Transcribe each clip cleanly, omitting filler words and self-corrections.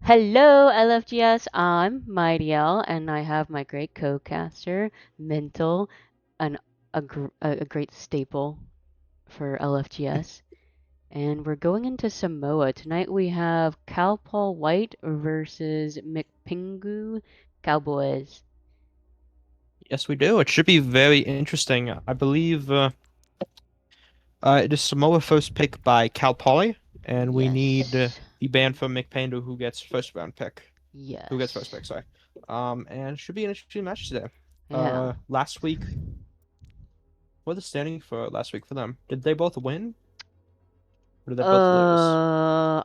Hello, LFGS. I'm Mighty L, and I have my great co-caster, Mental, and a great staple for LFGS. And we're going into Samoa. Tonight we have Cal White versus McPengu Cowboys. Yes, we do. It should be very interesting. I believe it is Samoa first pick by Cal Poly, and we need Yes. the ban from McPengu who gets first round pick. Who gets first Yes. pick, sorry. And it should be an interesting match today. Yeah. Last week, what are the standing for last week for them? Did they both win? Or did they both lose?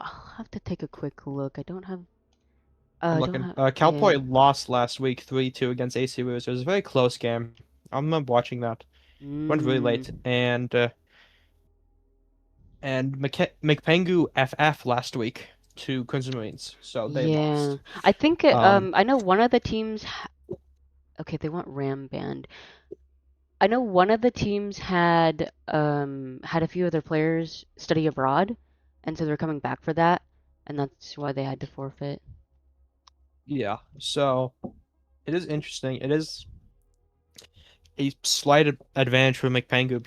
I'll have to take a quick look. I'm I don't looking. have, Cal yeah. Poly lost last week 3-2 against AC Roos. It was a very close game. I remember watching that. Went really late, Mm. and McPengu FF last week to Crimson Marines, so they Yeah, lost. I think Um, I know one of the teams. Okay, they want Ram banned. I know one of the teams had a few of their players study abroad, and so they're coming back for that, and that's why they had to forfeit. yeah, so it is interesting. It is a slight advantage for McPengu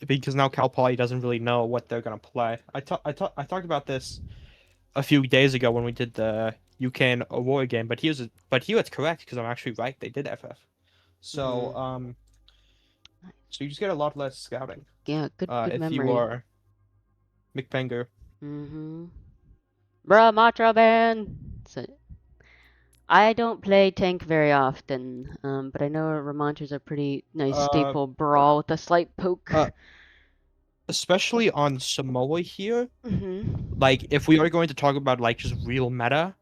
because now Cal Poly doesn't really know what they're gonna play. I talked about this a few days ago when we did the UK and Aurora game, but he was correct because I'm actually right. They did FF. So Hmm. so you just get a lot less scouting. Yeah, good If you memory. are McPengu. Hmm. Bruh, Matra ban. So I don't play tank very often, but I know Ramontra's a pretty nice Uh, staple brawl with a slight poke. uh, Especially on Samoa here, Hmm. like if we are going to talk about like just real meta,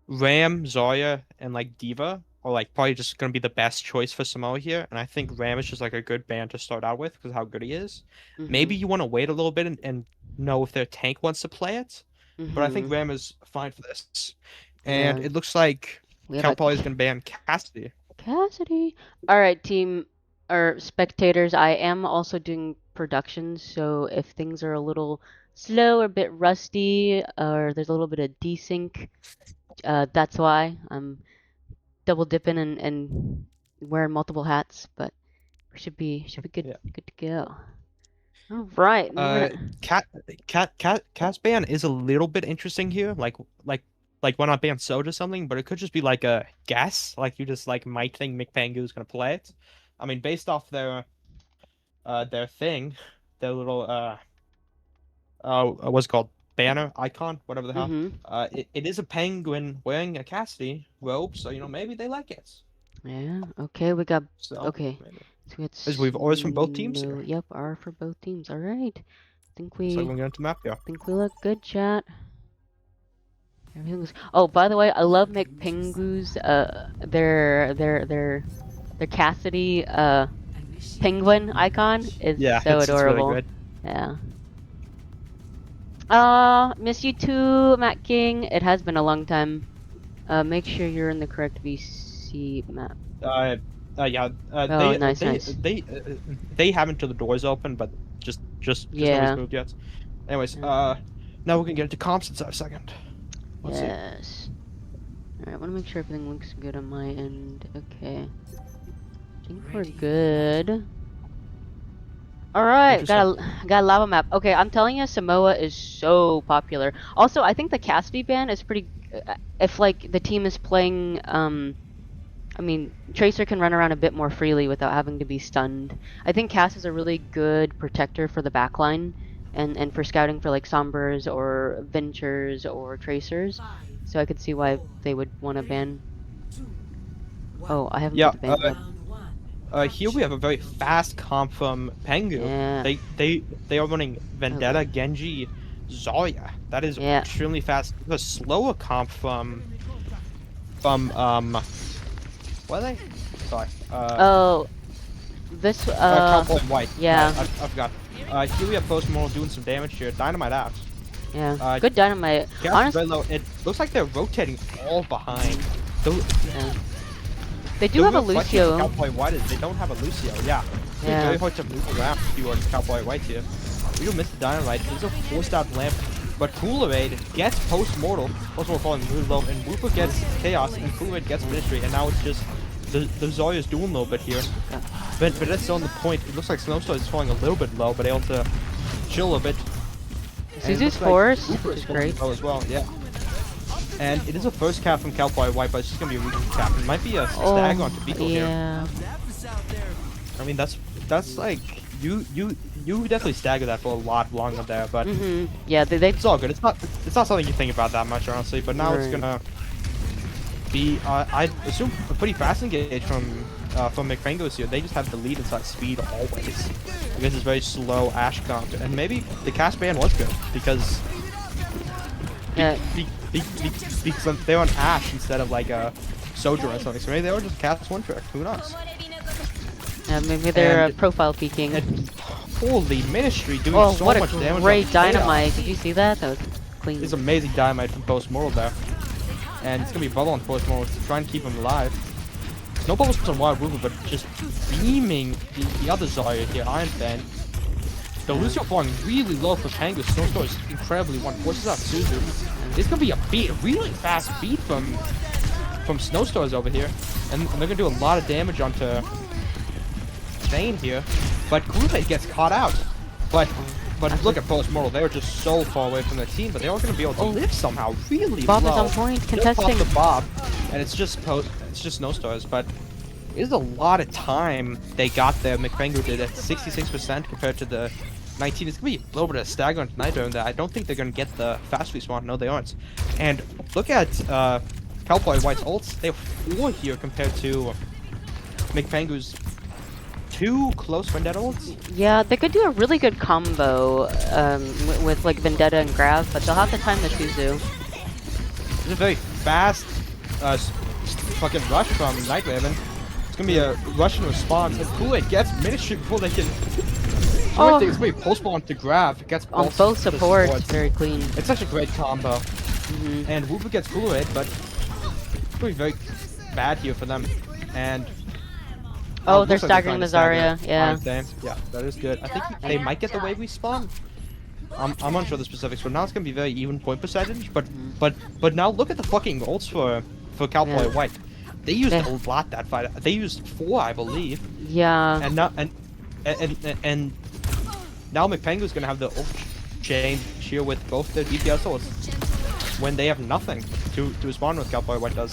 Ram, Zarya, and like D.Va are like probably just gonna be the best choice for Samoa here. And I think Ram is just like a good band to start out with because of how good he is. Hmm. Maybe you want to wait a little bit and know if their tank wants to play it, but I think Hmm. Ram is fine for this. And Yeah, it looks like we have Cal a Poly is gonna ban Cassidy. Cassidy. All right, team or spectators, I am also doing production, so if things are a little slow or a bit rusty, or there's a little bit of desync, that's why I'm double dipping and wearing multiple hats, but we should be Yeah. good to go. All right, and we're Uh, gonna. Cat's ban is a little bit interesting here. Like why not ban Soda or something? But it could just be like a guess. Like you just like might think McPangu is gonna play it. I mean, based off their thing, their little what's it called banner icon, whatever the hell. Mhm. It is a penguin wearing a Cassidy robe, so maybe they like it. Yeah. Okay, we got. So Okay. maybe. So we got As we've always from both teams snow. here. Yep, R for both teams. All right. Looks like we're going to map here. Think we look good, chat. Everything's. Oh, by the way, I love McPengu's their Cassidy penguin icon is Yeah, so it's really adorable. good. Yeah. Miss you too, Matt King. It has been a long time. Make sure you're in the correct VC map. Uh, yeah. Oh, nice, nice. They haven't till the doors open, but just nobody's Yeah. moved yet. Anyways, Yeah. now we can get into comps in a second. Let's see. Yes. Alright, I want to make sure everything looks good on my end. Okay. I think we're good. Alright, Interesting. got a lava map. Okay, I'm telling you, Samoa is so popular. Also, I think the Cassidy ban is pretty. If like the team is playing, I mean, Tracer can run around a bit more freely without having to be stunned. I think Cass is a really good protector for the backline, and for scouting for like Sombras or Ventures or Tracers. So I could see why they would want to ban. Oh, I haven't put Yeah. the ban yet. Here we have a very fast comp from Pengu. Yeah. They are running Okay. Vendetta, Genji, Zarya. That is Yeah. extremely fast. The slower comp from what are they? Sorry. Oh, this Cowboy White. yeah. I forgot. Here we have Post Malone doing some damage here. Dynamite out. Yeah. Uh, Good dynamite. Gas is Honest. very low. It looks like they're rotating all behind. The, Yeah. They do the have a real question for Lucio. Cowboy White is they don't have a Lucio. Yeah. It's Yeah. very hard to move around if you are Cowboy White here. We don't miss the Dynamite. There's a forced out lamp But Kool-Aid gets post-mortal falling really low, and Wooper gets Chaos, and Kool-Aid gets Ministry, and now it's just the Zarya's doing a little bit here. But that's on the point. It looks like Snowstorm is falling a little bit low, but able to chill a bit. Zuzu's force, Wooper is great. Low as well, yeah. And it is a first cap from Cowboy White, but it's just gonna be a weak cap. It might be a stag onto Beagle here. I mean, that's like you definitely stagger that for a lot longer there, but yeah, it's all good. It's not something you think about that much, honestly. But now it's gonna be I assume a pretty fast engage from McPengu here. They just have the lead inside speed always because it's very slow Ash comp, and maybe the cast ban was good because because they're on Ash instead of like a Soldier or something. So maybe they were just cast one trick. Who knows? Maybe they're profile peeking. Holy Ministry doing so what much damage. Oh, what a great dynamite. Did you see that? That was clean. It's amazing dynamite from post-mortal there. And it's going to be Bubble on post-mortal to try and keep him alive. No bubbles on Wild Ruby, but just beaming the other Zarya here, Iron Fan. The Lucio falling really low for Pangu. Snowstorm is incredibly one. Forces out Suzu. It's going to be a really fast beat from Snowstorms over here. And they're going to do a lot of damage onto Thane here. But Kool-Aid gets caught out. But look at post-mortal. They were just so far away from their team, but they are going to be able to live somehow really Bob low. is on point, contesting. The Bob, and it's just Snowstars, but it is a lot of time they got there. McPengu did at 66% compared to the 19. It's going to be a little bit of staggering tonight during that. I don't think they're going to get the fast respawn. No, they aren't. And look at Cowboy White's ults. They have 4 here compared to McPengu's 2 close Vendetta ults. Yeah, they could do a really good combo with like Vendetta and Grav, but they'll have to time the Suzu. It's a very fast fucking rush from Night Raven. It's gonna be a Russian response. And Kool-Aid gets Ministry before they can. It's gonna be pulse spawn to Grav. It gets on both supports. Very clean. It's such a great combo. And Wooper gets Kool-Aid, but it's gonna be very bad here for them. And they're staggering the Zarya. Yeah. Yeah, that is good. I think they might get the wave respawn. I'm unsure the specifics, but now it's gonna be very even point percentage. But now look at the fucking ults for Cowboy White. They used a lot that fight. They used 4, I believe. Yeah. And now now McPengu's gonna have the ult chain here with both their DPS ults when they have nothing to respond with Cowboy White does.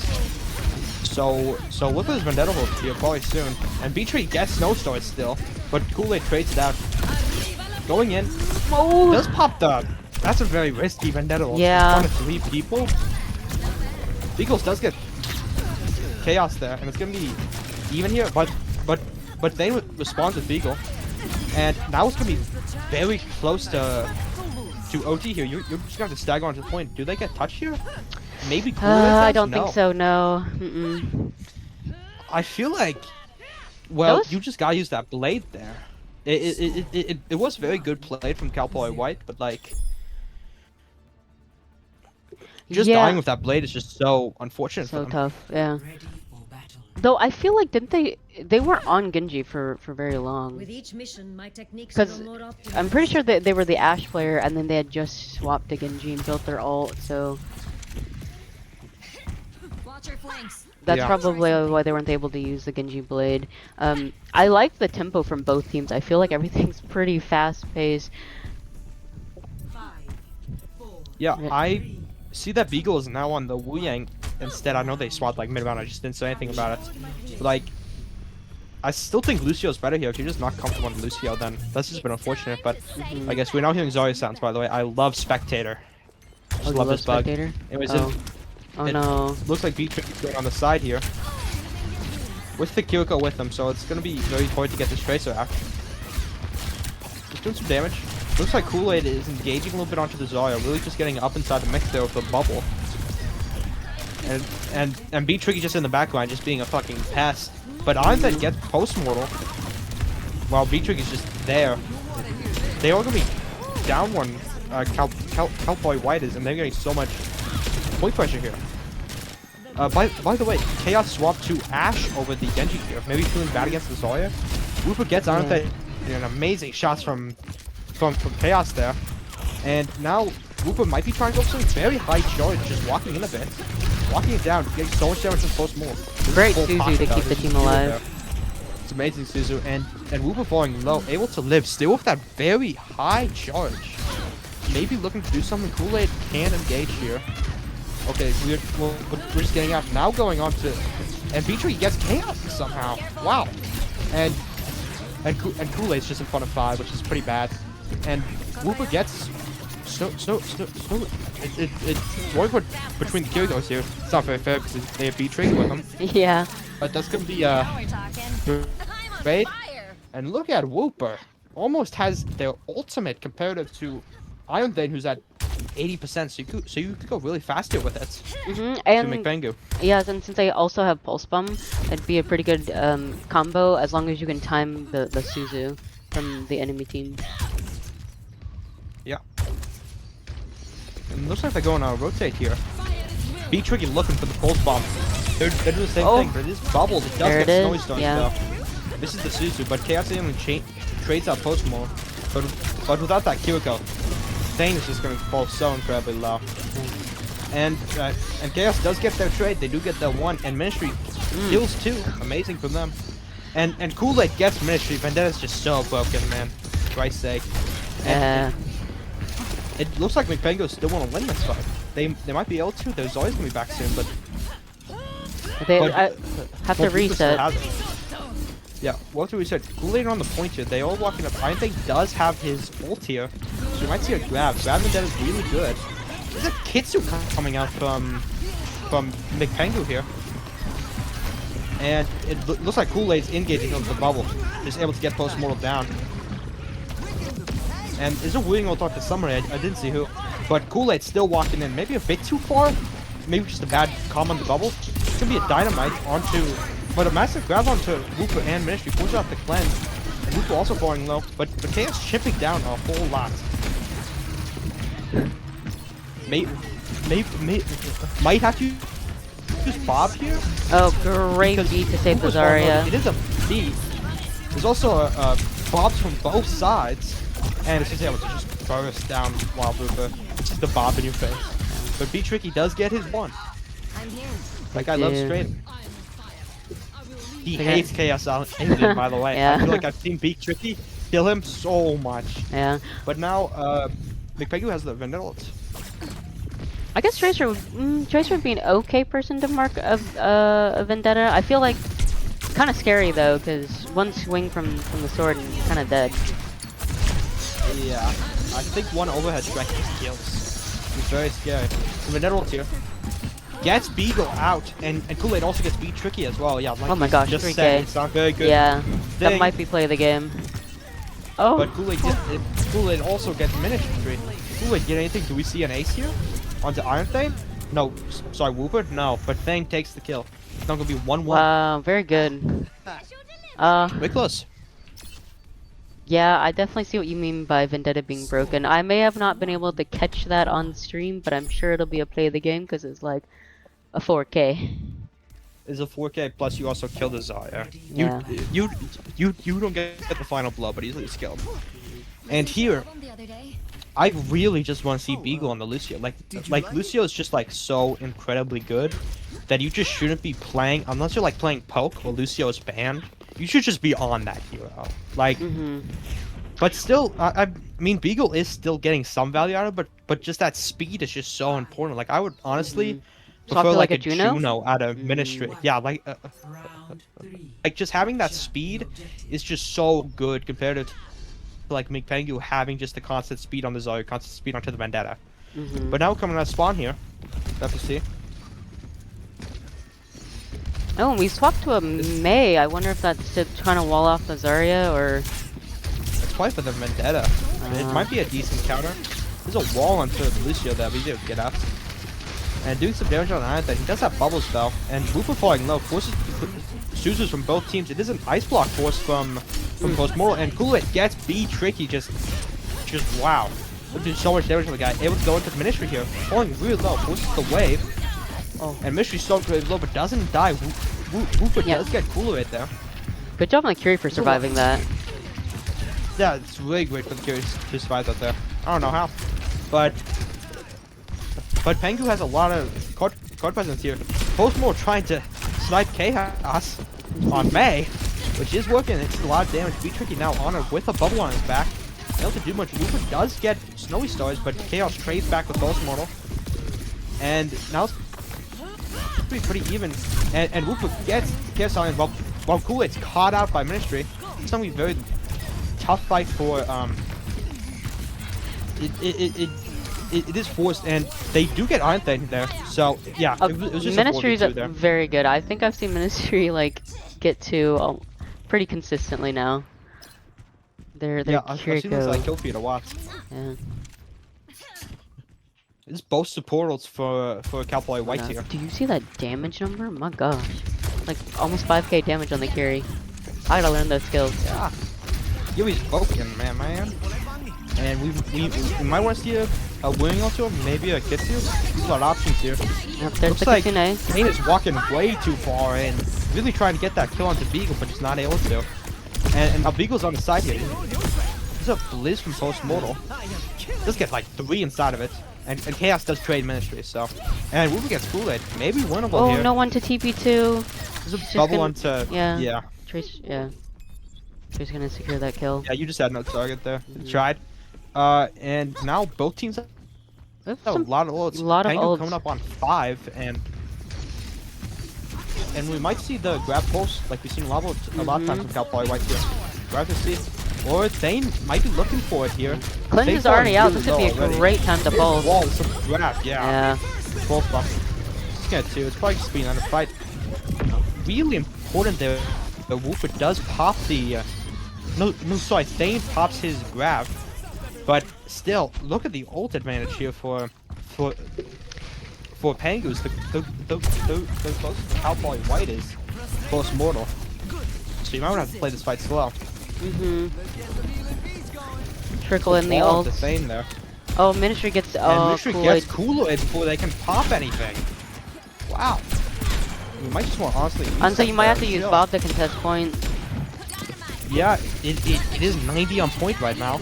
So look at this Vendetta ult here probably soon. And B-Tree gets Snowstorm still, but Kool-Aid trades it out. Going in. Does pop the. That's a very risky Vendetta ult. Yeah. It's 3 people. Beagles does get Chaos there, and it's gonna be even here, but they respond to Beagle. And now it's gonna be very close to OT here. You're just gonna have to stagger onto the point. Do they get touched here? Maybe I don't think so, no. I feel like, well, you just gotta use that blade there. It was very good played from Cowboy White, but like, just dying with that blade is just so unfortunate for them. So tough, yeah. Though I feel like they weren't on Genji for very long. With each mission, my techniques because I'm pretty sure that they were the Ashe player, and then they had just swapped to Genji and built their ult, so that's probably why they weren't able to use the Genji blade. I like the tempo from both teams. I feel like everything's pretty fast-paced. Yeah, I see that Beagle is now on the Wu Yang instead. I know they swapped like mid-round. I just didn't say anything about it. But, like, I still think Lucio's better here. If you're just not comfortable on Lucio, then that's just been unfortunate. But I guess we're now hearing Zarya sounds, by the way. I love Spectator. Just love this bug. Anyways, it no. Looks like B-Trick is going on the side here. With the Kyoko with them, so it's going to be very hard to get this Tracer out. Just doing some damage. Looks like Kool-Aid is engaging a little bit onto the Zarya, really just getting up inside the mix there with the bubble. And B-Tricky just in the backline, just being a fucking pest. But Ironfed gets post-mortal, while B-Trick is just there. They are going to be down one, Cowboy White is, and they're getting so much point pressure here. By the way, Chaos swapped to Ashe over the Genji here. Maybe feeling bad against the Zarya. Wooper gets Ironfed, and amazing shots from Chaos there. And now Reaper might be trying to go for some very high charge, just walking in a bit. Walking it down, getting so much damage from close more. Great Suzu to keep the team alive. It's amazing, Suzu, and Reaper falling low, able to live still with that very high charge. Maybe looking to do something. Kool-Aid can engage here. Okay, we're just getting out. Now going on to... And Beatrix gets chaos somehow. Wow. And Kool-Aid's just in front of 5, which is pretty bad. And Reaper gets... It's working between the Kyogos here. It's not very fair because they have Beatrix with them. Yeah. But that's going to be great. And look at Reaper. Almost has their ultimate comparative to Iron Thane, who's at 80%, so you could go really fast here with it. And to McPengu. Yeah, and since they also have Pulse Bomb, it'd be a pretty good combo as long as you can time the Suzu from the enemy team. Yeah. And looks like they're going to rotate here. Beatrix looking for the Pulse Bomb. They're doing the same thing, but it is bubbled. It does get Snowy Stone though. This is the Suzu, but Chaos only trades out Post more. But without that Kiriko, Thane is just going to fall so incredibly low. And Chaos does get their trade. They do get their 1, and Ministry kills 2. Amazing for them. And Kool-Aid gets Ministry. Vendetta's just so broken, man. For Christ's sake. And it looks like McPengu still want to win this fight. They might be able to. There's always going to be back soon, but... They have to reset. Yeah, we'll have to reset. Kool-Aid on the point here. They all walking up. Iron Thane does have his ult here, so you might see a grab. Grab Vendetta is really good. There's a Kitsu coming out from McPengu here. And it looks like Kool-Aid's engaging into the bubble. Just able to get Post Mortal down. And is a wooing ult off the Summer Edge. I didn't see who. But Kool-Aid's still walking in. Maybe a bit too far. Maybe just a bad calm on the bubble. It's gonna be a dynamite onto... But a massive grab onto Reaper and Ministry. Pulls out the cleanse. And Reaper also falling low. But Chaos chipping down a whole lot. Might have to use Bob here. Oh, great beat to save the Zarya. It is a beat. There's also a Bobs from both sides. And it's just able to just burst down Wild Reaper. It's just a Bob in your face. But Beatrix does get his 1. That guy loves straight. He hates Chaos Alien, by the way. Yeah. I feel like I've seen Beatrix kill him so much. Yeah. But now, McPengu has the Vendetta. I guess Tracer would be an okay person to mark a Vendetta. I feel like kind of scary though, because one swing from the sword and you're kind of dead. Yeah, I think one overhead strike just kills. It's very scary. So Vendetta here. Gets Beagle out, and Kool-Aid also gets beat tricky as well. Yeah, like oh my gosh, just 3K. said, it's not very good. Yeah, thing. that might be play of the game. Oh. But Kool-Aid also gets Ministry. Kool-Aid get anything? Do we see an ace here? Onto Iron Thane? No, sorry, Wooper? No, but Thane takes the kill. It's not gonna be 1-1. Wow, very good. Very close. Yeah, I definitely see what you mean by Vendetta being broken. I may have not been able to catch that on stream, but I'm sure it'll be a play of the game because it's like a 4K. It's a 4K plus you also kill the Zarya. Yeah. You don't get the final blow, but easily skilled. And here, I really just want to see Beagle on the Lucio. Like Lucio is just like so incredibly good that you just shouldn't be playing unless you're like playing Poke or Lucio is banned. You should just be on that hero. Like, but still, I mean, Beagle is still getting some value out of it, but just that speed is just so important. Like, I would honestly prefer like a Juno out of Ministry. Yeah, like just having that speed is just so good compared to like McPengu having just the constant speed on the Zarya, constant speed onto the Vendetta. But now we're coming out of spawn here. Have to see. Oh, and we swapped to a Mei. I wonder if that's to trying to wall off the Zarya or... It's probably for the Vendetta. It might be a decent counter. There's a wall onto Lucio that we do get up. And doing some damage on the Iron Thane. He does have bubbles though. And Wooper falling low forces Suzus from both teams. It is an ice block force from Post Mortal. And Kool-Aid gets B-Tricky just wow. Doing so much damage on the guy. Able to go into the Ministry here. Falling really low. Forces the wave. Oh. And Ministry's so low but doesn't die. Wooper does get Kool-Aid there. Good job on the Curie for surviving that. Yeah, it's really great for the Curie to survive that there. I don't know how. But but Pengu has a lot of card presence here. Postmore trying to snipe Chaos on May, which is working. It's a lot of damage. Be Tricky now on her with a bubble on his back. Not able to do much. Reaper does get Snowy Stars, but Chaos trades back with Ghost Mortal. And now it's pretty even. And Reaper gets Chaos on while Kool-Aid's caught out by Ministry. It's gonna be a very tough fight for it is forced, and they do get Iron Thing there. So yeah, it was just Ministry's a 4v2 there. very good. I think I've seen Ministry like get to pretty consistently now. They're I've seen this like kill feed a lot. Yeah. It's both supportals for Cowboy White here. Do you see that damage number? My gosh, like almost 5k damage on the carry. I gotta learn those skills. Yeah, Yui's broken, man. And we might want to see a winning also, maybe a Kitsu. There's a lot of options here. Yep, there's Looks the like Kitsune. Kane is walking way too far and really trying to get that kill onto Beagle, but just not able to. And now Beagle's on the side here. There's a Blizz from Post Mortal. Does get like 3 inside of it. And Chaos does trade Ministry, so. And Wooper gets Kool-Aid. Maybe winnable here. Oh, no one to TP2. There's a bubble onto. Yeah. Trace, Trace gonna secure that kill. Yeah, you just had no target there. Tried. And now both teams have a lot of ults. Pengu coming up on 5, and we might see the grab pulse like we've seen a lot of times from Cowboy White here. Grab to see. Or Thane might be looking for it here. Cleanse is already out. This would be a great time to pulse. Wall, it's a grab, yeah. Pulse buff. Just get 2. It's probably just being under fight. Really important there. The Wooper does pop the. Sorry, Thane pops his grab. But still, look at the ult advantage here for Pengu's. The closest Cowboy White is Post Mortal. So you might have to play this fight slow. Trickle in the ult. The Thane there. Oh, Ministry gets. And Ministry gets Kool-Aid before they can pop anything. Wow. You might just want honestly. So you might have to use Bob to contest point. Yeah, it is 90 on point right now.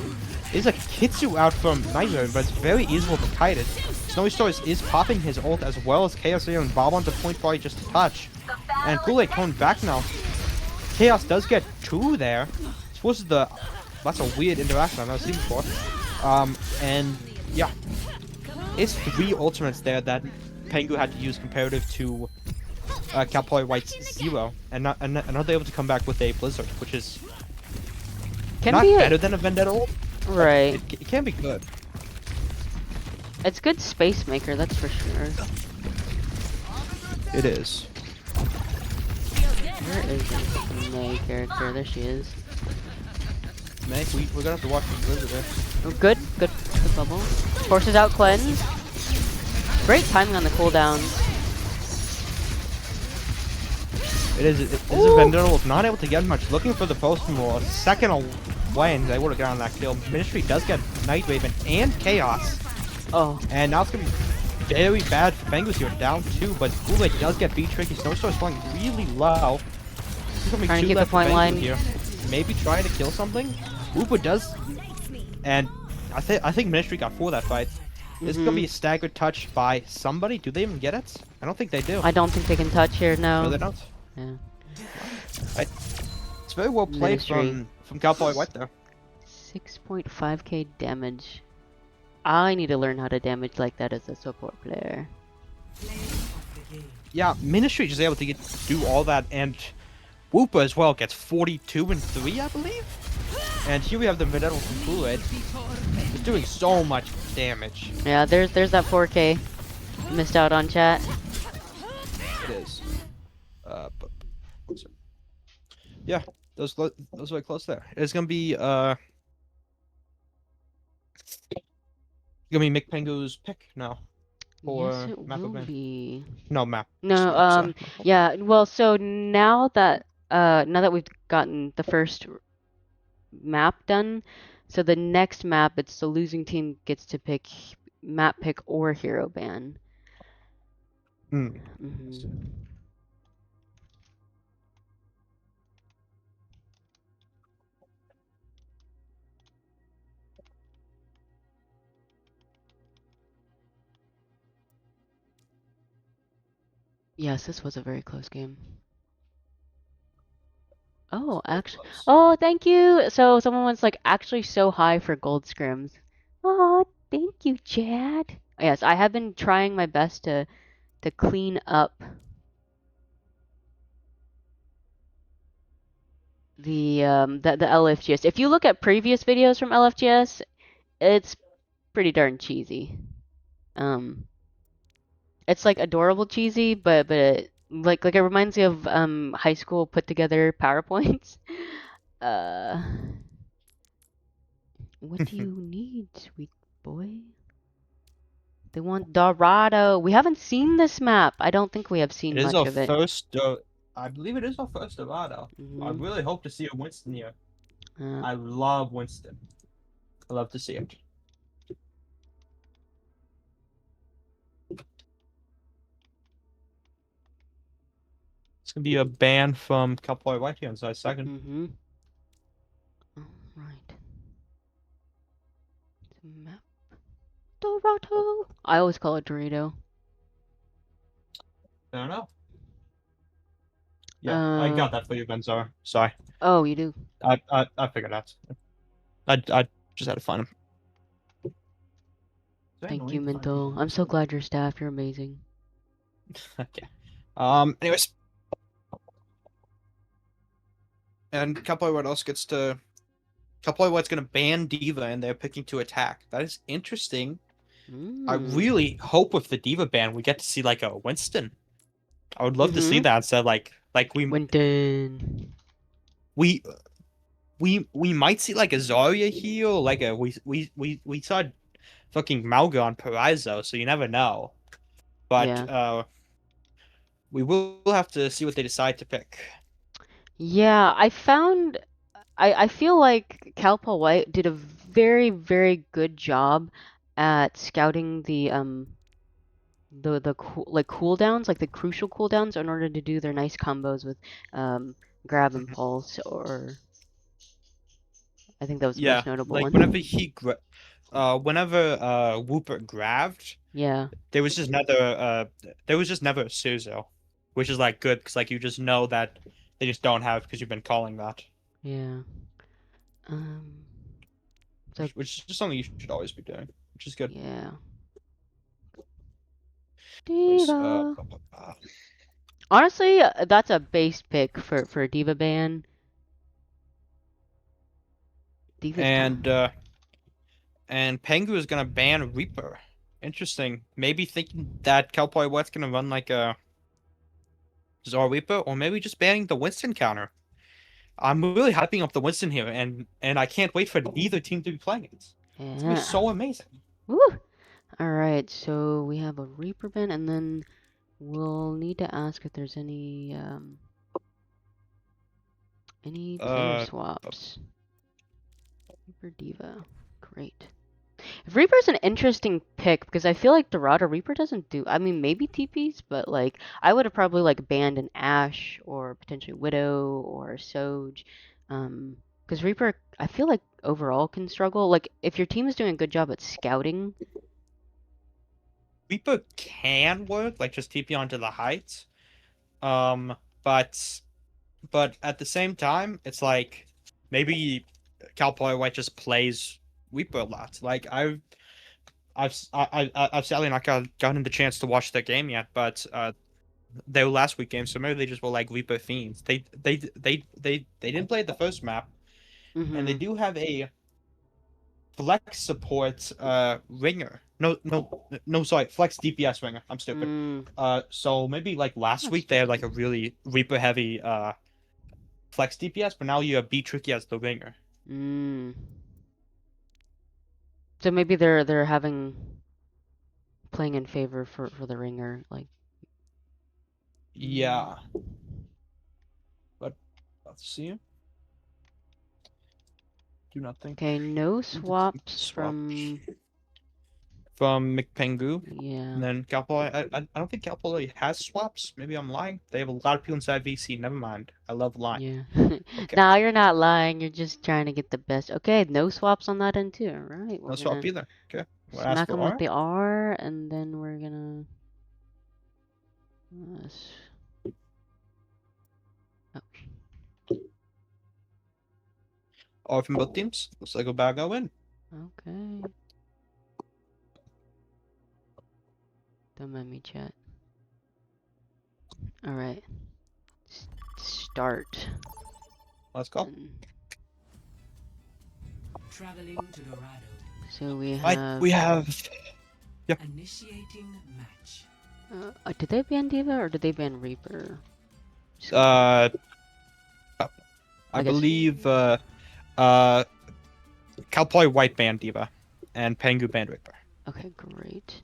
There's a Kitsu out from Nightmare, but it's very easy to kite it. Snowy Stars is popping his ult as well as Chaos here and Bob onto point probably just a touch. And Kool-Aid coming back now. Chaos does get 2 there. That's a weird interaction I've never seen before. And yeah. It's 3 ultimates there that Pengu had to use comparative to Cowboy White's 0. And not they're able to come back with a Blizzard, which is not better than a Vendetta ult. Right. It can be good. It's good space maker, that's for sure. It is. Where is this May character? There she is. May, we're gonna have to watch the Blizzard there. Oh, good bubble. Forces out cleanse. Great timing on the cooldown. It is a Vendetta not able to get much. Looking for the post more. Second away, and they would have gotten that kill. Ministry does get Night Raven and Chaos. Oh. And now it's gonna be very bad for Penguins here. Down 2, but Kool-Aid does get beat tricky. Snowstorm's flying really low. There's gonna be Trying 2 to keep left the point line here. Maybe trying to kill something. Upa does, and I think Ministry got 4 that fight. This is gonna be a staggered touch by somebody. Do they even get it? I don't think they do. I don't think they can touch here. No, they don't. Yeah. Right. It's very well played from Cowboy White there. 6.5k damage. I need to learn how to damage like that as a support player. Yeah, Ministry is able to do all that, and Woopa as well gets 42 and 3, I believe. And here we have the Vendetta from Kool-Aid. It's doing so much damage. Yeah, there's that 4k. Missed out on chat. It is. Yeah, those very close there. It's gonna be McPengu's pick now. Or yes, it map will event. be. No map. No, yeah. Well, so now that we've gotten the first map done, so the next map, it's the losing team gets to pick map pick or hero ban. Yes, this was a very close game. Oh, Very actually, close. oh, thank you. So someone was like actually so high for gold scrims. Oh, thank you, Chad. Yes, I have been trying my best to clean up the LFGS. If you look at previous videos from LFGS, it's pretty darn cheesy. Um, it's like adorable cheesy, but like it reminds me of high school put together PowerPoints. Uh, what do you need, sweet boy? They want Dorado. We haven't seen this map. I don't think we have It seen is much our of it. first. I believe it is our first Dorado. I Hmm. really hope to see a Winston here. Uh, I love Winston. I love to see it. It's gonna be a ban from Cowboy White here inside second. mm-hmm. All right. Map Dorado. I always call it Dorito. I don't know. Yeah, I Uh, got that for you, Benzar. Sorry. oh, you do. I figured out. I just had to find him. It's Thank annoying you, to find people Minto. in I'm so Winston. glad you're staff. You're amazing. Okay. Anyways, and Cowboy White also gets to. Cowboy White's gonna ban D.Va, and they're picking to attack. That is interesting. I Mm. really hope with the D.Va ban we get to see like a Winston. I would love to see Mm-hmm. that instead. Like Winton. we we might see like a Zarya here, or like a we saw fucking Malga on Paraiso, so you never know. But Yeah. we will have to see what they decide to pick. Yeah, I feel like Calpa White did a very, very good job at scouting the like cooldowns, like the crucial cooldowns in order to do their nice combos with um grab and Mhm. pulse, or I think that was the Yeah, most notable like whenever one. he whenever Wooper grabbed, Yeah. there was just never a Suzo, which is like good because like you just know that they just don't have because you've been calling that, Yeah. Um so which is just something you should always be doing, which is good. yeah. Anyways, D.Va. Honestly, that's a base pick for D.Va ban. D.Va's and time. Pengu is gonna ban Reaper. Interesting. Maybe thinking that Cowboy What's gonna run like a Zor Reaper, or maybe just banning the Winston counter. I'm really hyping up the Winston here, and I can't wait for either team to be playing it. It's gonna be Yeah. so amazing. Woo! Alright, so we have a Reaper ban, and then we'll need to ask if there's any player Uh, swaps. Reaper D.Va. Great. If Reaper's an interesting pick because I feel like Dorado Reaper doesn't do. I mean, maybe TPs, but like I would have probably like banned an Ash or potentially Widow or Soj. Because Reaper, I feel like overall can struggle. Like if your team is doing a good job at scouting. Reaper can work, like just TP onto the heights. Um, but at the same time, it's like maybe Cowboy White just plays Reaper a lot. Like I've sadly not gotten the chance to watch their game yet, but they were last week games, so maybe they just were like Reaper fiends. They didn't play the first map, and they Mm-hmm. do have a flex support ringer. No, sorry, flex DPS ringer. I'm stupid. Mm, So maybe like last not week they had like stupid. a really Reaper heavy flex DPS, but now you have B Tricky as the ringer. Mm. So maybe they're having playing in favor for the ringer, like. Mm. Yeah, but let's see. Do not think Okay, no the team swaps swap from. from McPengu. And Yeah. then Calpol, I don't think Calpol has swaps. Maybe I'm lying. They have a lot of people inside VC. Never mind. I love lying. Yeah. Okay. Now you're not lying. You're just trying to get the best. Okay, no swaps on that end too. All right, No we're swap gonna either. Okay. We'll ask smack for them with R. the R, and then we're gonna. Yes. Or from both teams. Looks like Obago win. Okay. Don't mind me, chat. All right. Start. Let's go. Traveling to Dorado. So we have. Right, we have. Yep. Initiating match. Did they ban D.Va or did they ban Reaper? I guess- believe Cowboy White banned D.Va and Pengu banned Reaper. Okay, great.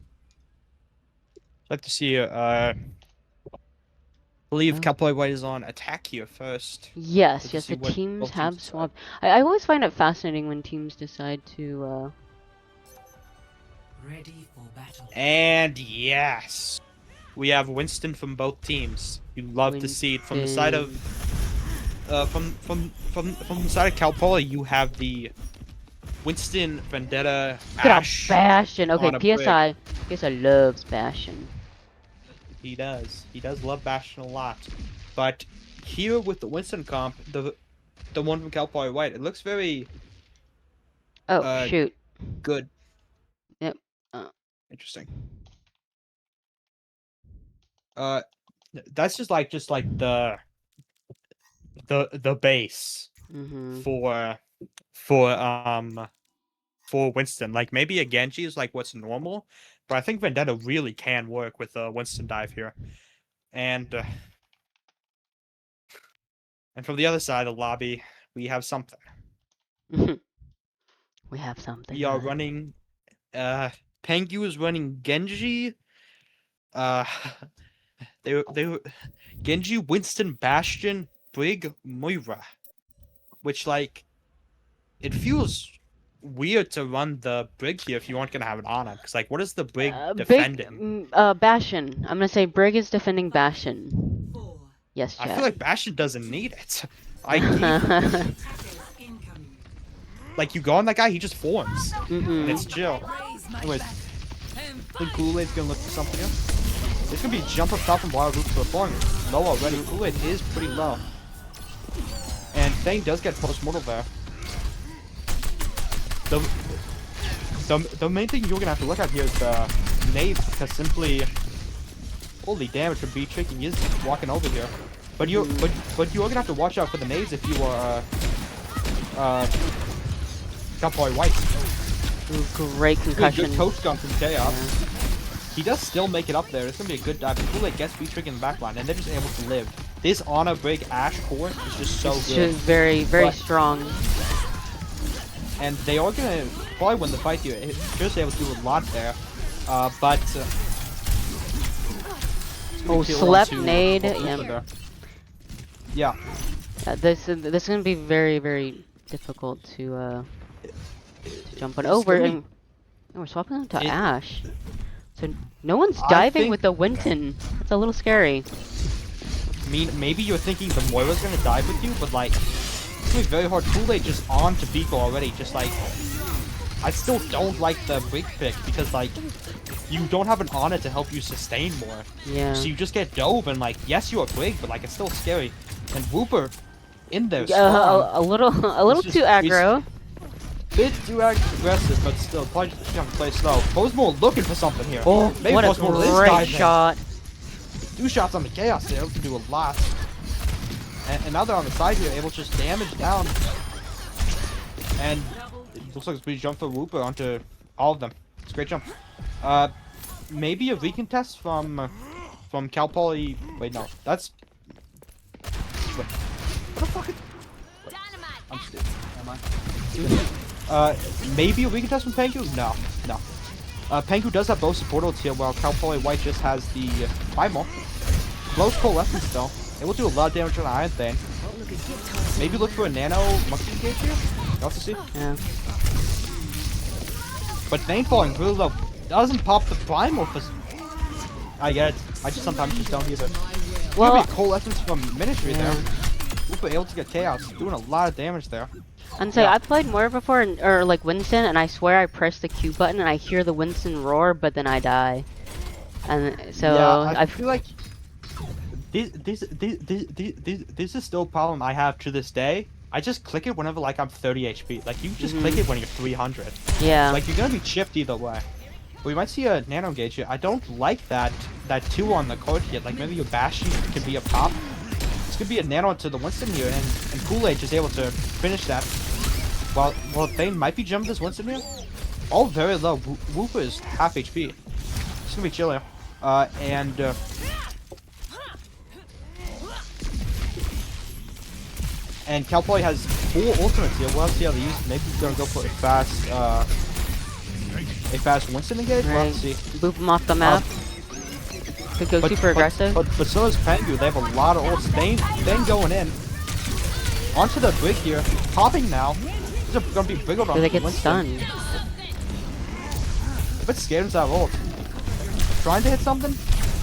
I'd like to see I believe Oh. Cowboy White is on attack here first. Yes, Let's yes, see the what teams both have decide. swapped. I always find it fascinating when teams decide to. Ready for battle. And yes, we have Winston from both teams. You love to see it from the side of from the side of Cowboy. You have the Winston Vendetta Look at Ash. Bastion. Okay, on a brick. PSI loves Bastion. He does. He does love Bastion a lot. But here with the Winston comp, the one from Cowboy White, it looks very Oh shoot. good. Yep. Interesting. That's just like the base for Winston. Like maybe a Genji is like what's normal, but I think Vendetta really can work with a Winston dive here. And from the other side of the lobby, we have something. We have something. We are running Pengu is running Genji. They were Genji, Winston, Bastion, Brig, Moira. Which like it feels weird to run the Brig here if you aren't gonna have an Ana, because like what is the Brig defending? Bastion. I'm gonna say Brig is defending Bastion. 4. Yes, I chat. feel like Bastion doesn't need it. Attackers incoming. Like you go on that guy, he just forms. And it's chill. Raise my Anyways, banner. I think Kool-Aid's gonna look for something here. It's gonna be jump up top and wild root to the farm. Low already. Kool-Aid is pretty low. And Thane does get post-mortal there. The main thing you're gonna have to look at here is the nade, because simply holy damage from B Tricky. He is walking over here. But you're gonna have to watch out for the nades if you are Cowboy White. Ooh, great concussion. Good coach gun from Chaos. Yeah. He does still make it up there. It's gonna be a good dive. Kool-Aid gets B-Trick in the backline, and they're just able to live. This Ana Brig Ash core is just so It's good. just very, very But- strong. And they are gonna probably win the fight here. Just able to do a lot there. But Oh, kill slept onto nade. Luther Yeah. there. Yeah. This is gonna be very, very difficult to jump on It's over. gonna be- And we're swapping them to It- Ash. So no one's I diving think- with the Winton. It's a little scary. I mean, maybe you're thinking the Moira's gonna dive with you, but like, it's gonna be very hard. Kool-Aid just on to Beagle already. Just like, I still don't like the Brig pick because like, you don't have an Ana to help you sustain more. Yeah. So you just get dove and like, yes, you are Brig, but like, it's still scary. And Wooper in there, A little just- too aggro. bit too aggressive, but still, probably just gonna play slow. Postmore looking for something here. Oh, Maybe what a Postmore is great diving. shot. 2 shots on the Chaos there, can do a lot. And now they're on the side here, able to just damage down. And it looks like we jump for Wooper onto all of them. It's a great jump. Maybe a recontest from Cal Poly. Wait, no, that's. Wait, what the fuck? Wait, I'm stupid. Am I? Maybe a recontest from Pengu? No, no. Pengu does have both support ults here, while Cal Poly White just has the Primal. Blows coalescence though. It will do a lot of damage on Iron Thane. Maybe look for a nano monkey engage here? You'll have to see. Yeah. But Thane falling really low. Doesn't pop the Primal for... I get it. I just sometimes just don't use it. Well, Maybe a coalescence from Ministry yeah. there. Wooper able to get Chaos. Doing a lot of damage there. and so I played more before, or like Winston, and I swear I press the Q button and I hear the Winston roar, but then I die. And so Yeah, I I feel like This is still a problem I have to this day. I just click it whenever like I'm 30 HP. Like you just click it when you're 300. Yeah. Like you're gonna be chipped either way. We might see a nano gauge here. I don't like that 2 on the card here. Like maybe your Bastion could be up top. This could be a nano to the Winston here, and Kool-Aid is able to finish that. While Thane might be jumping this Winston here. All very low. Wooper is half HP. It's gonna be chill here. And Cowboy has 4 ultimates here. We'll have to see how they use it. Maybe he's gonna go for a fast Winston engage. We'll have to see. Boop him off the map. Could go super aggressive. But so is McPengu. They have a lot of ults. Thane going in. Onto the brig here. Popping now. These are gonna be big on Do they get Winston. stunned? A bit scared of that ult. Trying to hit something?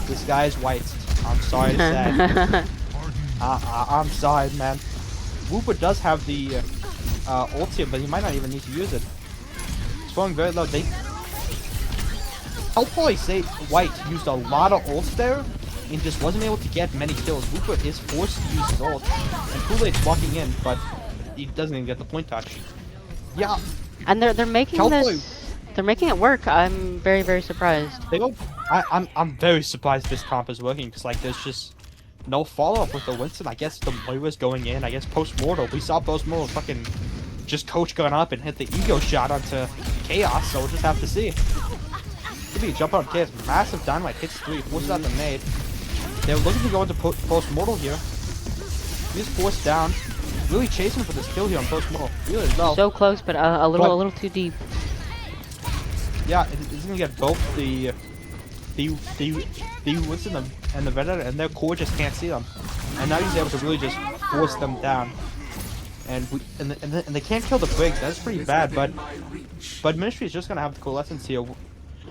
This guy is white. I'm sorry to say. I'm sorry, man. Wooper does have the ult here, but he might not even need to use it. It's going very low. I'll probably say White used a lot of ults there and just wasn't able to get many kills. Wooper is forced to use his ult, and Kool-Aid's walking in, but he doesn't even get the point touch. Yeah. And they're making Cowboy. this. They're making it work. I'm very, very surprised. I'm very surprised this comp is working because like there's just no follow-up with the Winston. I guess the Moira's going in. I guess post-mortal. We saw post-mortal fucking just coach going up and hit the ego shot onto Chaos, so we'll just have to see. Could be a jump on Chaos. Massive dynamite hits 3, forces out the nade. They're looking to go into post-mortal here. He's forced down. Really chasing for this kill here on post-mortal. Really low. So close, but a little too deep. Yeah, he's gonna get both the Winston and the Vendetta, and their core just can't see them. And now he's able to really just force them down. And they can't kill the brig. That's pretty bad. But Ministry is just gonna have the coalescence here.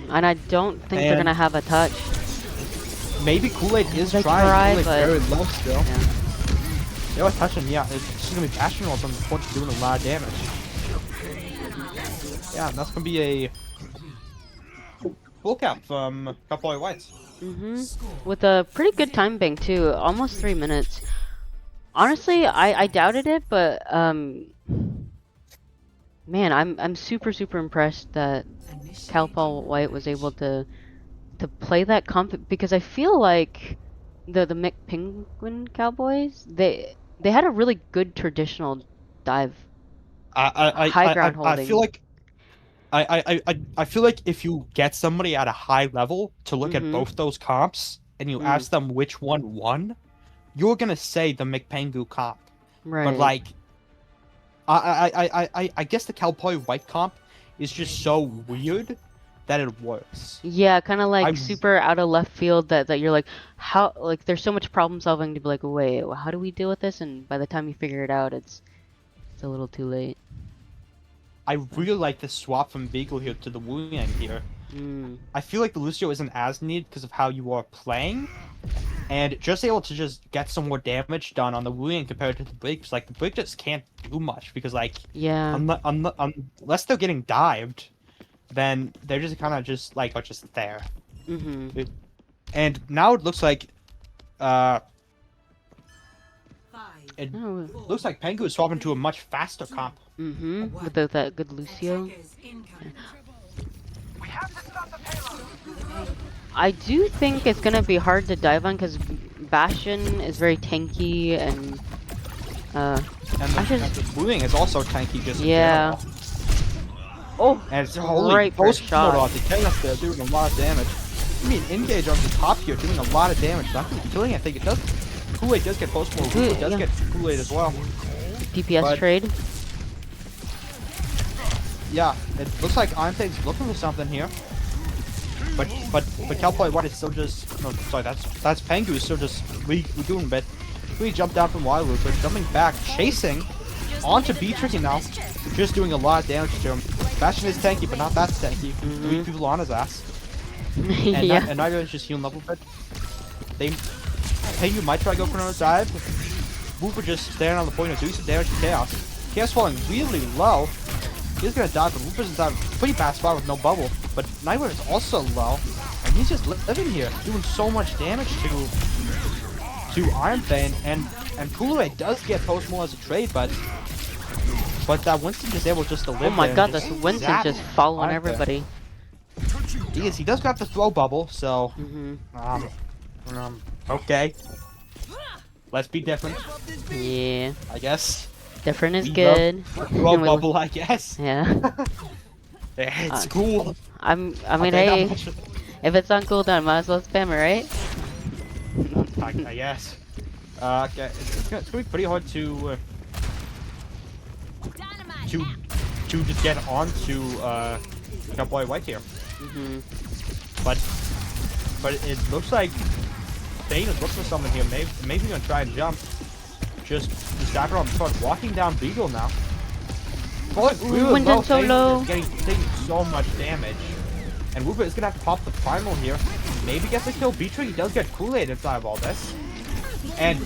And I don't think they're gonna have a touch. Maybe Kool-Aid is They trying. try, Kool-Aid but very low still. yeah. They are touching. Yeah, it's just gonna be Bastion on them. The doing a lot of damage. Yeah, and that's gonna be a full cap from Cowboy Whites. With a pretty good time bank too, almost 3 minutes. Honestly, I doubted it, but man, I'm super impressed that Cowboy White was able to play that comp, because I feel like the McPengu Cowboys, they had a really good traditional dive. High ground holding. I feel like I feel like if you get somebody at a high level to look at both those comps and you ask them which one won, you're gonna say the McPengu comp. Right. But like, I guess the Cowboy White comp is just so weird that it works. Yeah, kind of like super out of left field that you're like, how, like there's so much problem solving to be like, wait, how do we deal with this? And by the time you figure it out, it's a little too late. I really like the swap from Beagle here to the Wu Yang here. I feel like the Lucio isn't as needed because of how you are playing, and just able to just get some more damage done on the Wu Yang compared to the Brig, because like the Brig just can't do much because like unless they're getting dived, then they're just kind of just like are just there. And now it looks like looks like Pengu is swapping to a much faster comp. With that good Lucio. I do think it's gonna be hard to dive on because Bastion is very tanky and the Wooing is also tanky just yeah. in general. Oh, And it's right post shot. off the chaos there doing a lot of damage. I mean, engage on the top here doing a lot of damage. Not really killing, I think it does. Kool-Aid does get post mode. Kool-Aid does get Kool-Aid as well. DPS trade. Yeah, it looks like Ante's looking for something here. But Cowboy White is still just sorry, that's Pengu is still just doing a bit. We jumped down from Wild Loop, but jumping back, chasing onto B Tricky now. Just doing a lot of damage to him. Bastion is tanky, but not that tanky. Weak people on his ass. And Yeah. and Naga is just healing level bit. Pengu might try to go for another dive. Wooper just standing on the point of doing some damage to Chaos. Chaos falling really low. He's gonna die, but Wooper's in a pretty bad spot with no bubble. But Nightmare is also low, and he's just living here, doing so much damage to to Iron Thane, and Kool-Aid does get post more as a trade, but that Winston is able just to live Oh my there god, and that's just Winston zap just following Iron Thane. everybody. He does grab the throw bubble, so okay. Let's be different, Yeah, I guess. different is We good. Throw bubble, I guess. Yeah. It's cool. I mean, I'll take hey, that much. if it's on cooldown, might as well spam it, right? I guess. Okay, it's gonna be pretty hard to just get onto Cowboy White here. But it looks like Thane is looking for someone here. Maybe gonna try and jump. Just stack around. Start walking down Beagle now. Winston so low. Taking so much damage. And Wooper is gonna have to pop the primal here. Maybe gets a kill. Beatrix, he does get Kool-Aid inside of all this. And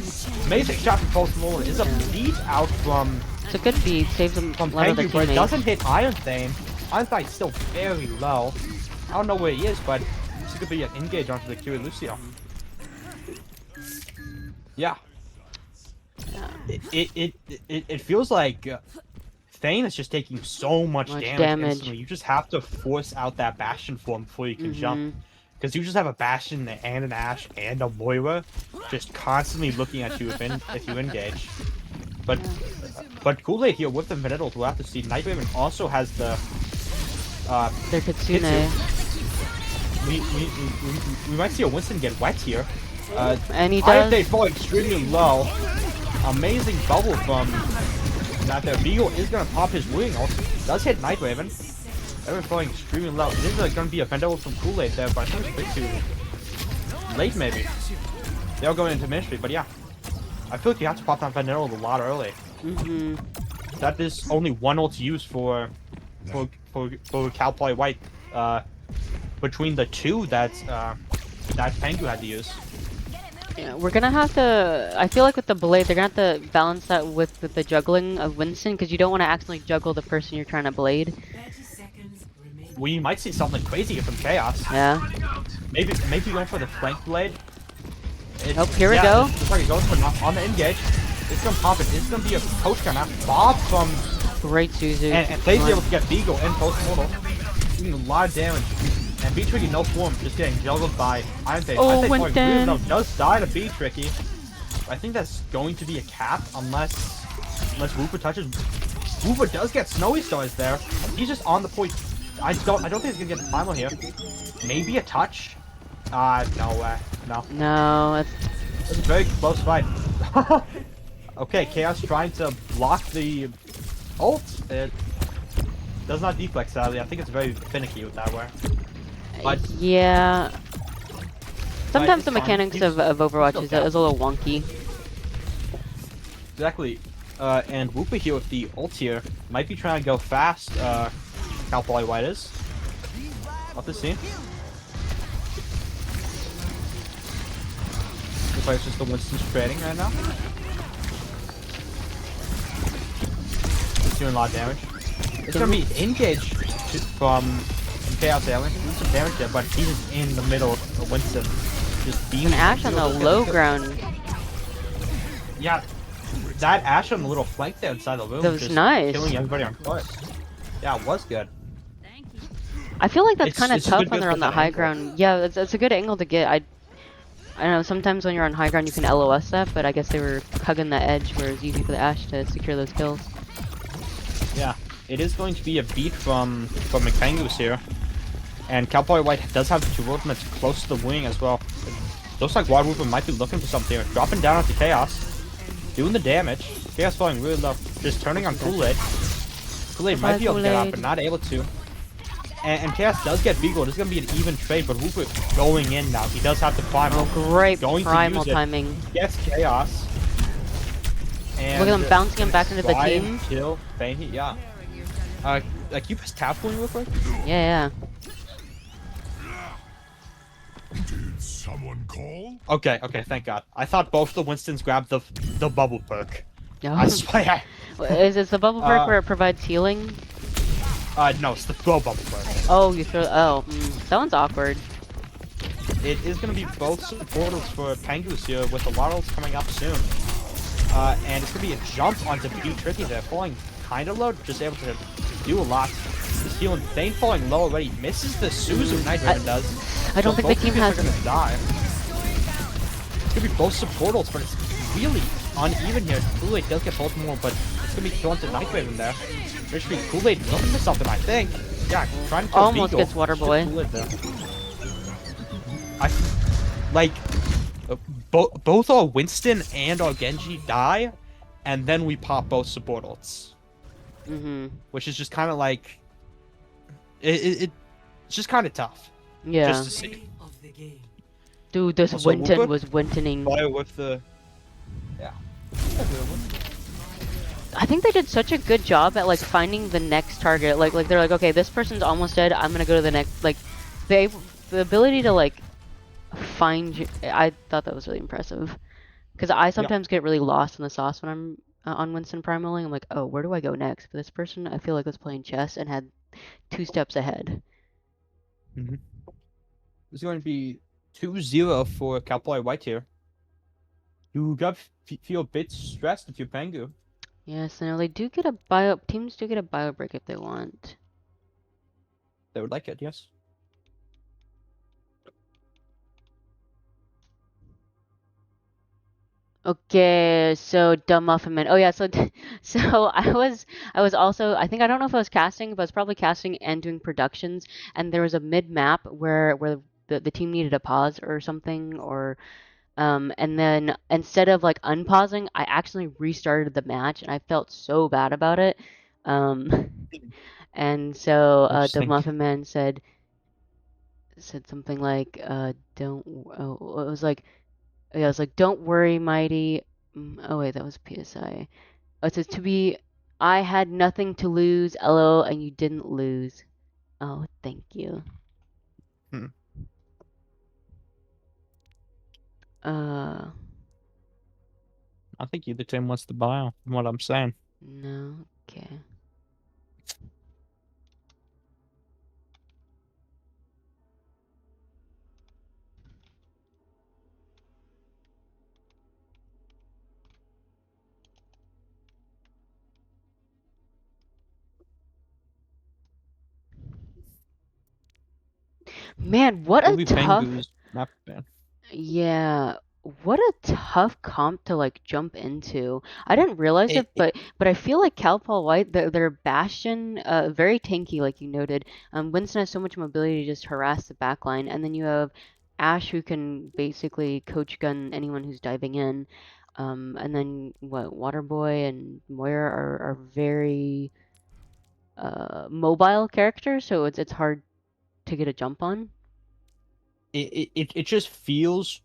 amazing shot from Post Malone is a beat out from It's a good beat. Saves them a from lot of their Pengu, but it teammates. doesn't hit Iron Thane. Iron Thane's still very low. I don't know where he is, but this could be an engage onto the Curie Lucio. Yeah. It feels like Thane is just taking so much damage instantly. You just have to force out that Bastion form before you can jump. Because you just have a Bastion and an Ashe and a Moira just constantly looking at you if you engage. But Kool-Aid here with the Vendetta, we'll have to see. Night Raven also has the Their Kitsune. We might see a Winston get wet here. And he Iron does. Thane fall extremely low. Amazing bubble from that there. Beagle is gonna pop his wing. Also does hit Night Raven. Everyone falling extremely low. This is like gonna be a Vendetta from Kool-Aid there, but I think it's a bit too late maybe. They're going into Ministry, but yeah. I feel like you have to pop that Vendetta a lot early. That is only one ult to use for Cowboy White. Between the two that Pengu had to use. Yeah, we're gonna have to. I feel like with the blade, they're gonna have to balance that with the juggling of Winston, because you don't want to accidentally juggle the person you're trying to blade. 30 seconds remaining. We might see something crazy here from Chaos. Yeah. Maybe going for the flank blade. Oh, here we go. Looks like it goes for on the engage. It's gonna pop it. It's gonna be a coach gun now. Bob from Great Suzu. and Thay's able to get Beagle and post mortal, doing a lot of damage. And B-Tricky no form, just getting juggled by Iron Thane. Oh, Iron Thane Winston. does die to B-Tricky. I think that's going to be a cap unless Wooper touches. Wooper does get Snowy Stars there. He's just on the point. I don't think he's gonna get the final here. Maybe a touch. No way. No. No, It's a very close fight. Okay, Chaos trying to block the ult. It does not deflect, sadly. I think it's very finicky with that way. But yeah. Sometimes it's the fine. mechanics of Overwatch is a little wonky. exactly. And Wooper here with the ult here might be trying to go fast. Cowboy White is. Up to see. Looks like it's just the Winston's trading right now. He's doing a lot of damage. It's gonna be engaged from Chaos Alien. Doing some damage there, but he's just in the middle of Winston. Just being An Ashe on the low ground. Yeah, that Ashe on the little flank there inside the room. That was just nice. Killing everybody on foot. Yeah, it was good. I feel like that's It's- kind of it's a tough good when they're bit on the for that high angle. ground. Yeah, it's a good angle to get. I don't know, sometimes when you're on high ground you can LOS that, but I guess they were hugging the edge where it's easy for the Ashe to secure those kills. Yeah, it is going to be a beat from McPengu's here. And Cowboy White does have two ultimates close to the wing as well. It looks like Wild Wooper might be looking for something here. Dropping down onto Chaos. Doing the damage. Chaos falling really low. Just turning on Kool-Aid. Kool-Aid might be able to get out, but not able to. And Chaos does get Beagle. It's going to be an even trade, but Wooper going in now. He does have to primal. Oh, great Going to primal use it. timing. Gets Chaos. And Look at them bouncing him back into the try team. and Kill Fahy, yeah. Like you press tap when you look like? Yeah, Did someone call? Okay, thank God. I thought both the Winstons grabbed the bubble perk. yeah. I swear. Is it the bubble perk where it provides healing? No, it's the throw bubble perk. Oh, you throw. Oh, that one's awkward. it is going to be both supporters for Pengus here with the Waddles coming up soon. And it's going to be a jump onto B Tricky there, falling kind of low, just able to do a lot. He's healing Thane falling low already, misses the Suzu Night Raven does. I don't think the team has... going to die. It's going to be both supporters, but it's really uneven here. Kool-Aid does get Baltimore, but it's going to be thrown to Night Raven there. There's going to be Kool-Aid looking for something, I think. Yeah, trying to kill Almost Beagle. gets Water Boy. Both our Winston and our Genji die, and then we pop both support ults. Which is just kind of like... It's just kind of tough. Yeah. Just to see. Play of the game. Dude, this Also, Winton Wooper? was Wintoning. Fire with the... Yeah. I think they did such a good job at like finding the next target. Like they're like, okay, this person's almost dead. I'm gonna go to the next. Like, the ability to like find. I thought that was really impressive. Because I sometimes get really lost in the sauce when I'm on Winston Primaling. I'm like, oh, where do I go next? But this person, I feel like was playing chess and had 2 steps ahead. It's going to be 2-0 for Cowboy White here. You got feel a bit stressed if you're Pengu. Yes, I know they do get a bio. Teams do get a bio break if they want. They would like it, yes. Okay, so Dumb Muffin Man. Oh yeah, so I was also, I think, I don't know if I was casting, but I was probably casting and doing productions, and there was a mid map where the team needed a pause or something, or and then instead of like unpausing, I actually restarted the match, and I felt so bad about it. And so the Interesting. Muffin Man said something like don't, oh, it was like, yeah, I was like, don't worry, Mighty. Oh wait, that was PSI. Oh, it says to be, I had nothing to lose, LO, and you didn't lose. Oh, thank you. I think either team wants to buy from what I'm saying. No, okay. Man, what It'll a be tough, Pengu's map ban. yeah, what a tough comp to like jump into. I didn't realize it, but I feel like Cal Poly White, their Bastion, very tanky, like you noted. Winston has so much mobility to just harass the backline, and then you have Ash who can basically coach gun anyone who's diving in. And then Waterboy and Moira are very mobile characters, so it's hard to get a jump on. It just feels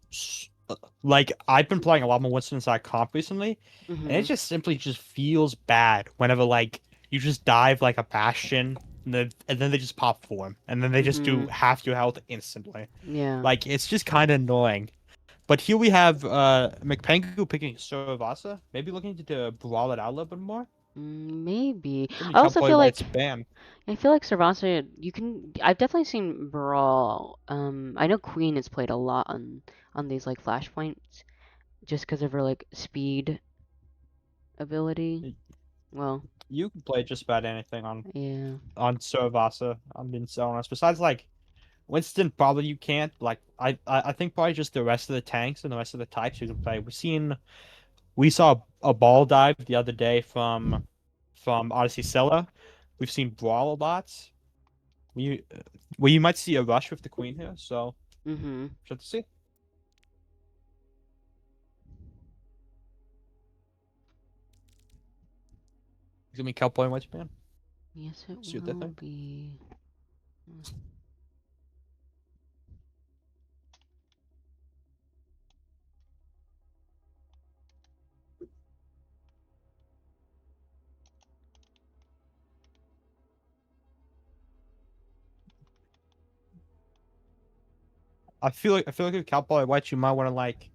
like I've been playing a lot more Winston inside comp recently, and it just simply just feels bad whenever like you just dive like a Bastion and then they just pop form and then they just do half your health instantly. Yeah. Like it's just kind of annoying. But here we have McPengu picking Saravasa, maybe looking to brawl it out a little bit more. Maybe. I also feel like Servasa, you can. I've definitely seen Brawl. I know Queen has played a lot on these like flashpoints, just because of her like speed ability. Well, you can play just about anything on on Saravasa. I'm being so honest. Besides like Winston, probably you can't. Like I think probably just the rest of the tanks and the rest of the types you can play. We saw a ball dive the other day from Odyssey Cellar. We've seen Brawl a lot. You might see a rush with the Queen here, so should see. It's gonna be Cowboy and White Japan. Yes, it See what they will think. be. I feel like if Cowboy White, you might want to like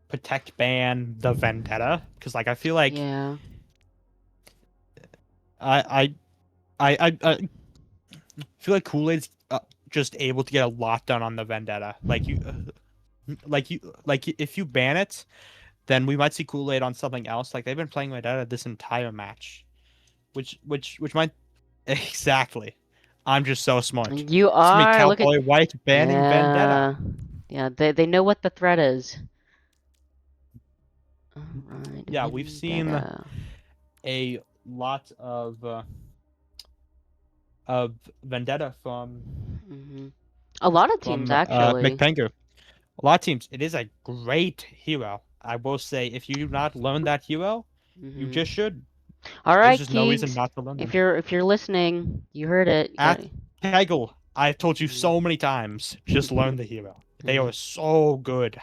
protect ban the Vendetta because like I feel like I feel like Kool-Aid's just able to get a lot done on the Vendetta. Like if you ban it, then we might see Kool-Aid on something else. Like they've been playing Vendetta this entire match, which might exactly. I'm just so smart. You It's me, are. Look at. Cowboy White, banning Vendetta. Yeah. They know what the threat is. All right. Yeah, we've seen Vendetta. a lot of Vendetta from A lot of teams actually. McPengu. A lot of teams. It is a great hero. I will say, if you do not learn that hero, you just should. All There's right, just no reason Keegs. not to learn them. If you're listening, you heard it. You At gotta- Kegel, I've told you so many times, just learn the hero. They are so good.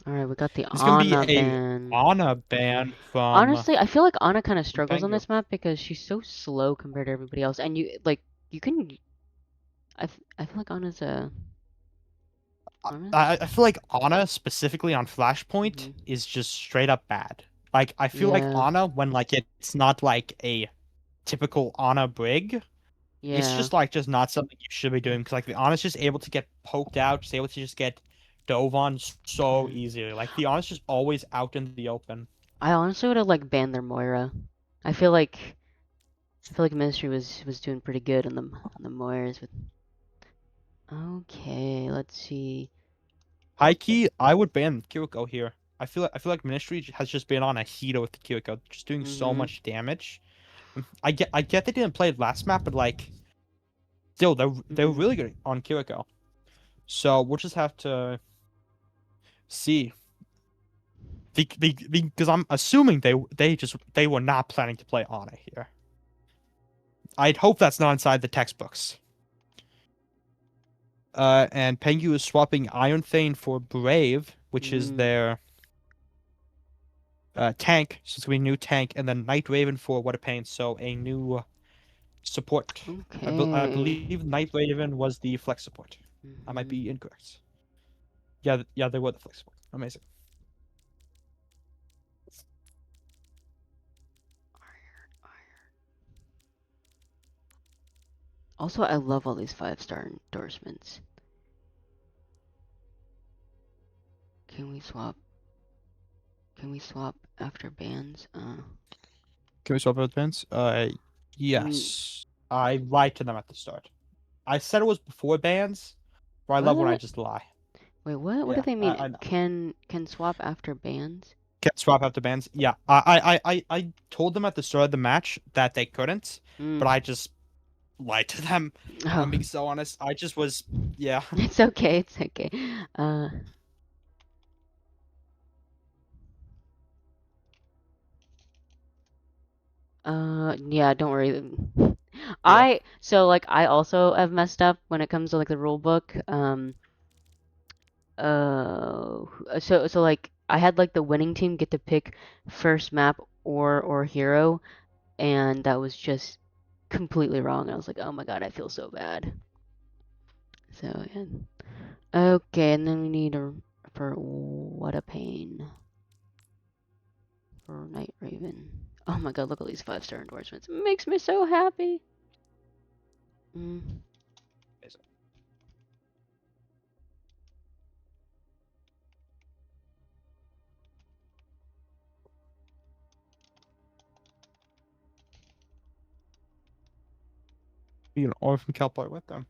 All right, we got the It's gonna be Ana a ban. Ana ban from Honestly, I feel like Ana kind of struggles on McPengu. this map because she's so slow compared to everybody else, and you can. I feel like Ana's a. I feel like Ana specifically on Flashpoint is just straight up bad. Like I feel like Yeah. Ana when like it's not like a typical Ana brig, it's Yeah. just like just not something you should be doing because like the Ana's just able to get poked out, just able to just get dove on so easily. Like the Ana's just always out in the open. I honestly would have like banned their Moira. I feel like Ministry was doing pretty good on the Moiras with. Okay, let's see. High key, I would ban Kiriko here. I feel like Ministry has just been on a heater with the Kiriko, just doing so much damage. I get they didn't play last map, but like still they're really good on Kiriko. So we'll just have to see. Because I'm assuming they were not planning to play Ana here. I'd hope that's not inside the textbooks. And Pengu is swapping Iron Thane for Brave, which is their tank. So it's gonna be a new tank, and then Night Raven for What a Pain. So a new support. Okay. I believe Night Raven was the flex support. I might be incorrect. Yeah, they were the flex support. Amazing. Also, I love all these 5-star endorsements. Can we swap? Can we swap after bans? Can we swap out bans? Yes. I lied to them at the start. I said it was before bans, but I love when I just lie. Wait, what? What do Yeah, they mean? I know. Can swap after bans? Can swap after bans? Yeah. I told them at the start of the match that they couldn't, but I just lied to them. Oh. I'm being so honest. I just was, yeah. It's okay. It's okay. Yeah, don't worry. I also have messed up when it comes to like the rule book. So like I had like the winning team get to pick first map or hero, and that was just completely wrong. I was like, oh my god, I feel so bad. So yeah. Okay, and then we need for What a Pain for Night Raven. Oh my god, look at these 5-star endorsements. It makes me so happy. Be an orphan cowboy with them.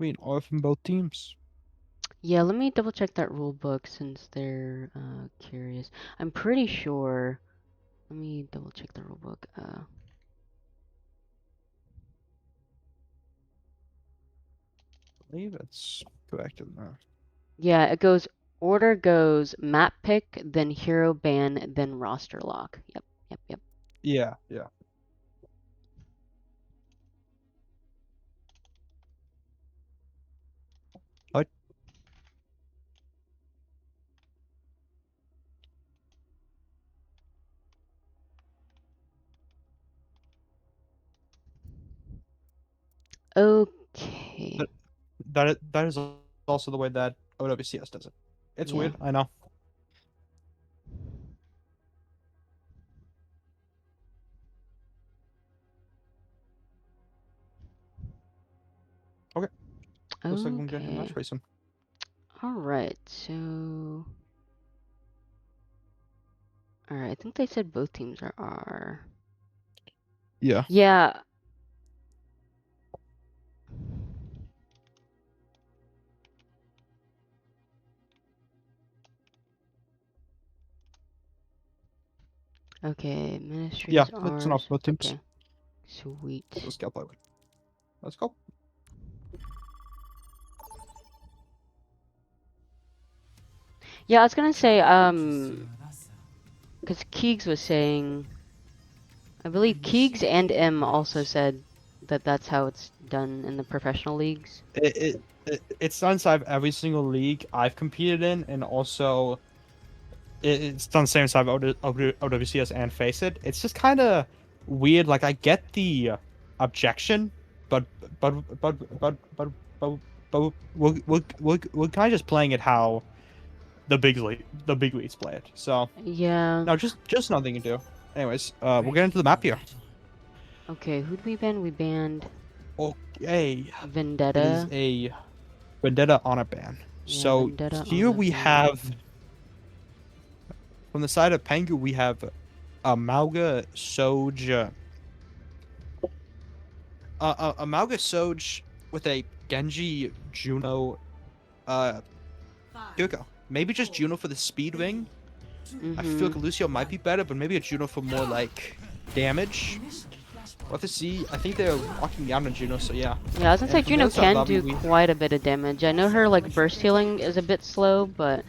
Be an orphan both teams. Yeah, let me double check that rule book since they're curious. I'm pretty sure. Let me double check the rule book. I believe it's correct in there. Yeah, it goes order goes map pick, then hero ban, then roster lock. Yep. Yeah. What? Okay. That is also the way that OWCS does it. It's Yeah. weird, I know. Okay. Looks like I'm getting Okay. match racing. Alright, so... Alright, I think they said both teams are R. Yeah. Yeah. Okay, Ministry Yeah, is it's enough ours. both teams. Okay. Sweet. Let's go play. Let's go. Yeah, I was gonna say, because Keegs was saying, I believe Keegs and M also said that that's how it's done in the professional leagues. It's done inside every single league I've competed in, and also it's done the same side of OWCS and Face It. It's just kind of weird. Like I get the objection, but we're kind of just playing it how the big leagues play it. So Yeah. no, just nothing to do. Anyways, we'll get into the map here. Okay, who'd we ban? We banned Okay, it Vendetta. is a Vendetta Ana ban. Yeah, So Vendetta here Ana we ban. have, from the side of Pengu, we have Amalga Soj. Amalga Soj with a Genji Juno. Here we go. Maybe just Juno for the speed ring. I feel like Lucio might be better, but maybe a Juno for more like damage. We'll have to see. I think they're walking down on Juno, so yeah. Yeah, I was gonna say And from Juno the other side can of the do lobby, quite a bit of damage. I know her like burst healing is a bit slow, but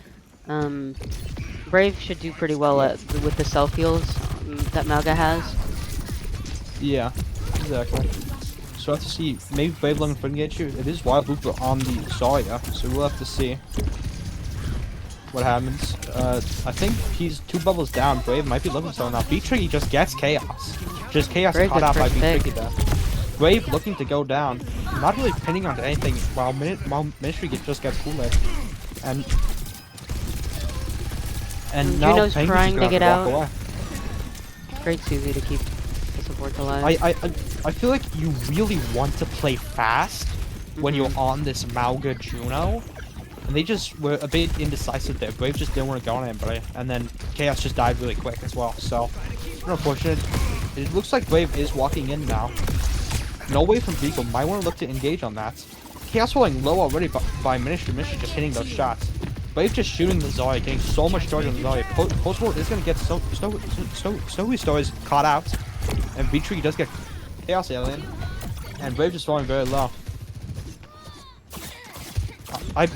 Brave should do pretty well with the self heals that Malga has. Yeah, exactly. So we'll have to see. Maybe Brave looking for get you. It is Wild Looper on the Zarya, so we'll have to see what happens. I think he's 2 bubbles down. Brave might be looking for now. B-Tricky just gets Chaos. Just Chaos Very caught good out by first pick. B-Tricky there. Brave looking to go down. Not really pinning onto anything while Ministry just gets Kool-Aid. And now Juno's Pengu's trying gonna to get have walk out. away. Great Suzy to keep the support alive. I feel like you really want to play fast when you're Mhm. on this Malga Juno, and they just were a bit indecisive there. Brave just didn't want to go on anybody, and then Chaos just died really quick as well. So, unfortunate. It looks like Brave is walking in now. No way from Beagle. Might want to look to engage on that. Chaos falling low already by Ministry. Ministry just hitting those shots. Brave just shooting the Zarya, getting so much charge on the Zarya. Post-war is going to get Snowy Stories caught out. And B-Tree does get Chaos Alien. And Brave just falling very low. I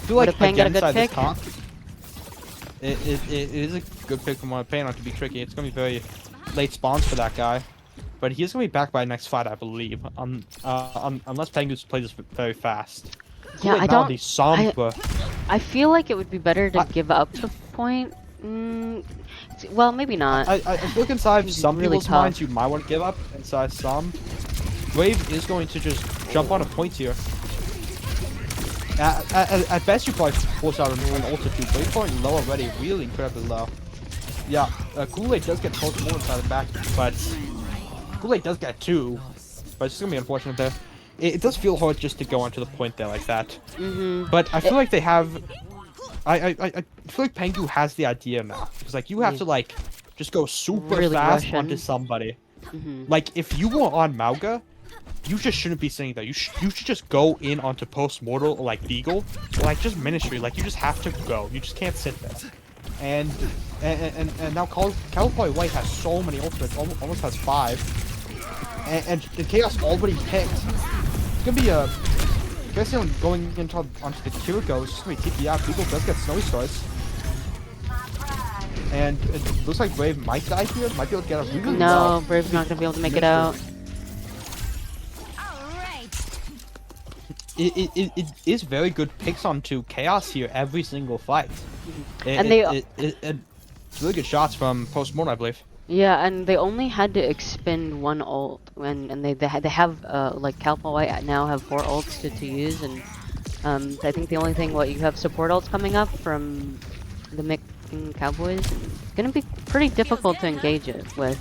feel like Pang get a again good inside this pick? comp, it is a good pick from what Payne on to be tricky. It's going to be very late spawns for that guy. But he's going to be back by next fight, I believe. Unless Penguins play this very fast. Yeah, I Now don't. the Sombra. I feel like it would be better to give up the point. Well, maybe not. I feel like inside It's some really people's tough. minds you might want to give up. Inside some, Brave is going to just jump on a point here. At best you probably force out an altitude, but he's falling low already, really incredibly low. Yeah, Kool-Aid does get close more inside the back, but Kool-Aid does get 2, but it's just gonna be unfortunate there. It does feel hard just to go onto the point there like that. But I feel like they have. I feel like Pengu has the idea now, because like you have to like just go super Really fast rush onto in. somebody. Like if you were on Malga, you just shouldn't be sitting there. You should just go in onto Post-Mortal or like Beagle, or like just Ministry. Like you just have to go. You just can't sit there. And now Cowboy White has so many ultimates, almost has 5. And the Chaos already picked. It's gonna be a guess going into onto the Kiriko. It's just gonna be TP out. Beagle does get Snowy Stars. And it looks like Brave might die here. Might be able to get a really No, well. Brave's not gonna be able to make it out. It is very good picks onto Chaos here every single fight. And It's really good shots from Post-Mortem, I believe. Yeah, and they only had to expend 1 ult, and they have like Calpa White now have 4 ults to use, and I think the only thing, you have support ults coming up from the Cowboys. It's gonna be pretty difficult to engage it with.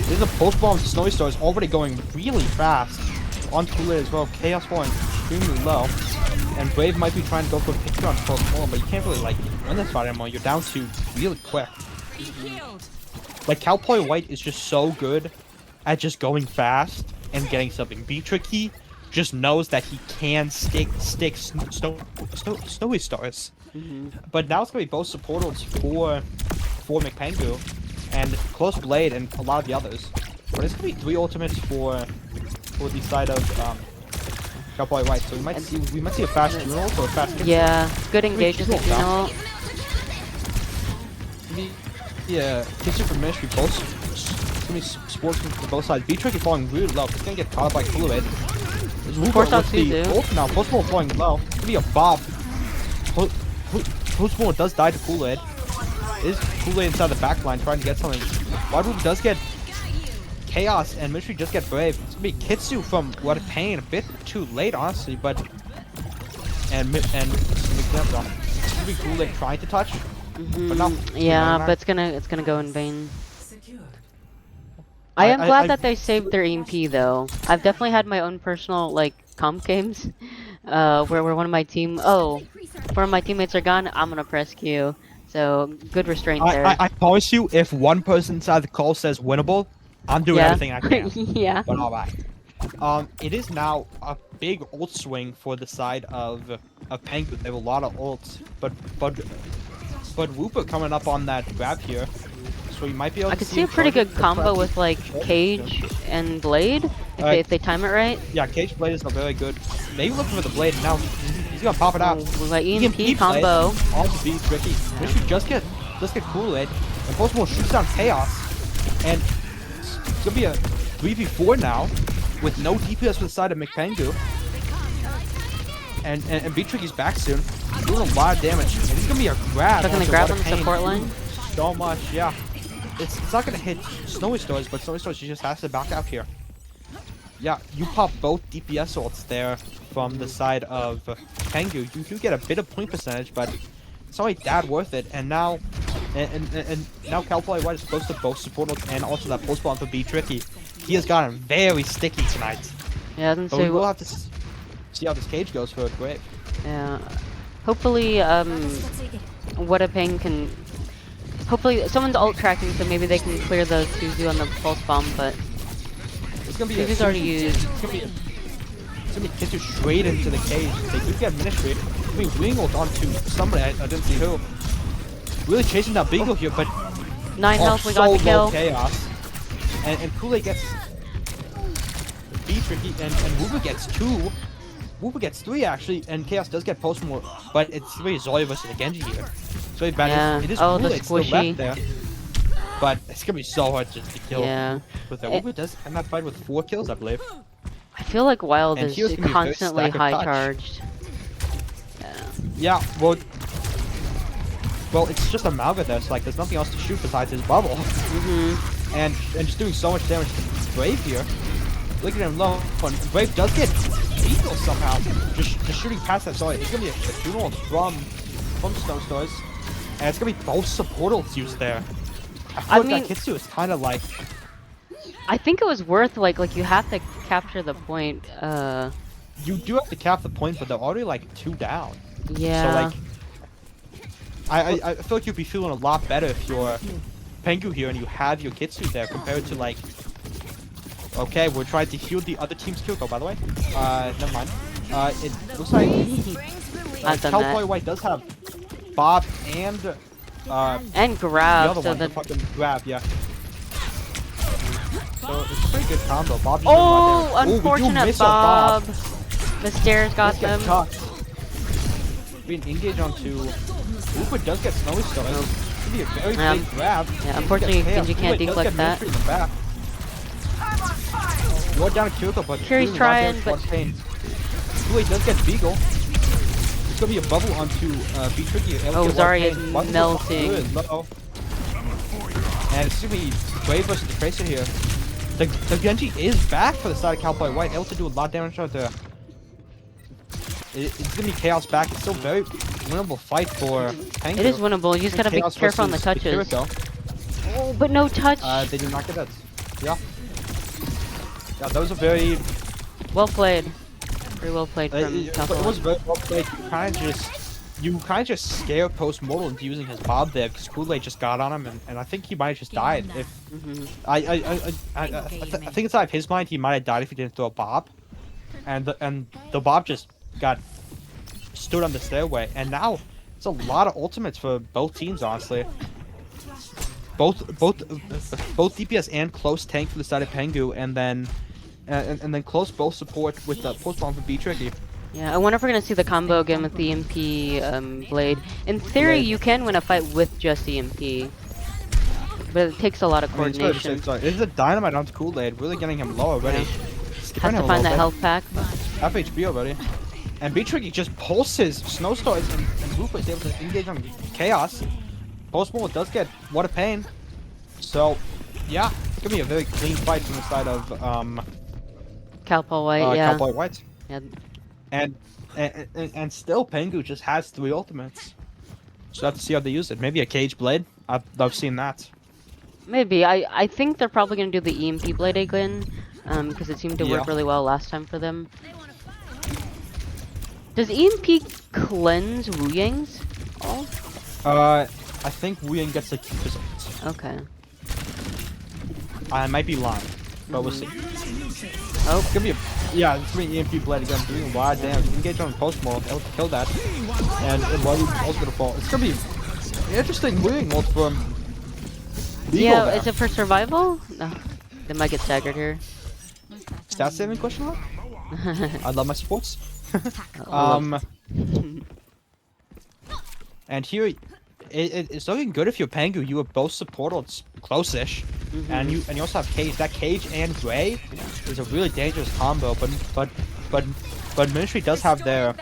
There's a post bomb to Snowy Star is already going really fast. On Kool-Aid as well. Chaos falling extremely low. And Brave might be trying to go for a picture on post bomb, but you can't really like win this fight anymore. You're down to really quick. Like Cowboy White is just so good at just going fast and getting something. Be Tricky just knows that he can stick Snowy Stars. But now it's gonna be both support ults for McPengu and Close Blade and a lot of the others. But it's gonna be 3 ultimates for the side of Cowboy White. So we might see a fast Juno ult or a fast Kitsu. Yeah, good engage with the Juno. Yeah, Kitsu from Ministry both. It's gonna be sports from both sides. B Tricky falling really low. It's gonna get caught up by Kool-Aid. Force out 2-2. Ult now. Post Mole falling low. It's gonna be a Bob. Post Mole does die to Kool-Aid. Is Kool-Aid inside the back line trying to get something? Wild Room does get Chaos and Ministry just get Brave. It's gonna be Kitsu from What a Pain, a bit too late honestly, but and it's gonna be Kool-Aid trying to touch, but no. Yeah, but it's gonna go in vain. I am glad that they saved their EMP though. I've definitely had my own personal like comp games, where one of my teammates are gone. I'm gonna press Q. So good restraint there. I promise you, if one person inside the call says winnable, I'm doing everything I can. Yeah. But alright. It is now a big ult swing for the side of Pengu. They have a lot of ults, but Wooper coming up on that grab here, so you might be able to I could see a pretty good combo with like Cage and Blade if they time it right. Yeah, Cage Blade is not very good. Maybe looking for the Blade now. He's gonna pop it out. With like EMP combo. All to be tricky. This should just get Kool-Aid, and Post Mole shoots down Chaos, and it's gonna be a 3v4 now with no DPS for the side of McPengu. And B-Tricky's back soon. Doing a lot of damage. And it's gonna be a grab. They're gonna grab on the support line. So much, yeah. It's not gonna hit Snowy Stars, but Snowy Stars just has to back out here. Yeah, you pop both DPS ults there from the side of Pengu. You do get a bit of point percentage, but it's not really that worth it. And now, now Cowboy White is close to both support ults and also that post bomb for B Tricky. He has gotten very sticky tonight. Yeah, I didn't But say. we'll have to see how this cage goes for a Grave. Yeah. Hopefully, What a Pain can. Hopefully, someone's ult tracking, so maybe they can clear the 2-2 on the pulse bomb, but. It's gonna be Suzu's already used. It's gonna be Kitsu straight into the cage. They do get Ministry. It's gonna be wing ult onto somebody. I didn't see who. Really chasing that Beagle here, but 9 health, we got the kill. Chaos. And Kool-Aid gets B-Tricky, and Wooper gets 2. Wooper gets 3 actually, and Chaos does get post more, but it's really Zarya versus the Genji here. So it is Oh, the Kool-Aid still squishy. left there. But it's gonna be so hard just to kill. Yeah. With that. Wooper does end that fight with 4 kills, I believe. I feel like Wild And is he was gonna be a very constantly stack of high touch. charged. Yeah, well, it's just a Malga there, so like there's nothing else to shoot besides his bubble. And just doing so much damage to Brave here. Look at him low, and Brave does get Beagle somehow. Just shooting past that, so it's gonna be a funeral from Stone Stars. And it's gonna be both support ults used there. I mean, that Kitsu is kind of like. I think it was worth like you have to capture the point. You do have to cap the point, but they're already like 2 down. Yeah. So like, I feel like you'd be feeling a lot better if you're Pengu here and you have your Kitsu there compared to like. Okay, we're trying to heal the other team's kill goal, by the way. Never mind. It looks like Cowboy White does have Bob and grab, the other so one, that. the fucking grab, yeah. So it's a pretty good combo. Bob. Oh, we do unfortunate miss a Bob. The stairs got Does get him. tucked. Being engaged onto Wooper does get Snowy Stone. It's gonna be a very big grab. Yeah, unfortunately, Genji can't deflect that. You're down to Kyoko, but Kiri's trying, but Kool-Aid does get Beagle. It's gonna be a bubble onto B-Tricky. Oh, Zarya is melting. And it's gonna be Brave versus the Tracer here. The Genji is back for the side of Cowboy White, able to do a lot of damage out there. it's gonna be Chaos back. It's still very winnable fight for Pengu. It is winnable. You just gotta be Chaos careful on the versus touches. Kiriko. Oh, but no touch. They did not get that. Yeah. Yeah, that was a very Well played. Very well played from it Cowboys. was very well played. You kind of just scared Post-Mortal into using his Bob there because Kool-Aid just got on him, and I think he might have just died. If I think inside of his mind he might have died if he didn't throw a Bob, and the Bob just stood on the stairway, and now it's a lot of ultimates for both teams, honestly. Both DPS and close tank for the side of Pengu, and then close both support with the post-bomb for B-Tricky. Yeah, I wonder if we're gonna see the combo again with the EMP blade. In theory, you can win a fight with just EMP, but it takes a lot of coordination. It's a dynamite onto Kool-Aid, really getting him low already. Have to find that health pack. Half HP already. And B-Tricky just pulses Snowstorms, and Roopa is able to engage on Chaos. Post-Mortal does get What a Pain. So, yeah, it's gonna be a very clean fight from the side of Cowboy White, yeah. Cowboy White. Yeah. And still Pengu just has 3 ultimates. So have to see how they use it. Maybe a Cage Blade. I've seen that. Maybe. I think they're probably gonna do the EMP blade again, because it seemed to work really well last time for them. Does EMP cleanse Wu Yang's? Oh. I think Wu Yang gets the key results. Okay. I might be lying, but we'll see. Oh. It's gonna be it's gonna be EMP Blade again, doing a lot of damage. Engage on post-mortal, able to kill that. And Wu also gonna fall. It's gonna be interesting Wu Yang ult from Legal there. Is it for survival? No. They might get staggered here. Stat saving question mark? I love my sports. And here it's looking good if you're Pengu. You have both support close-ish, and you also have Cage. That Cage and Gray is a really dangerous combo. But Ministry does have their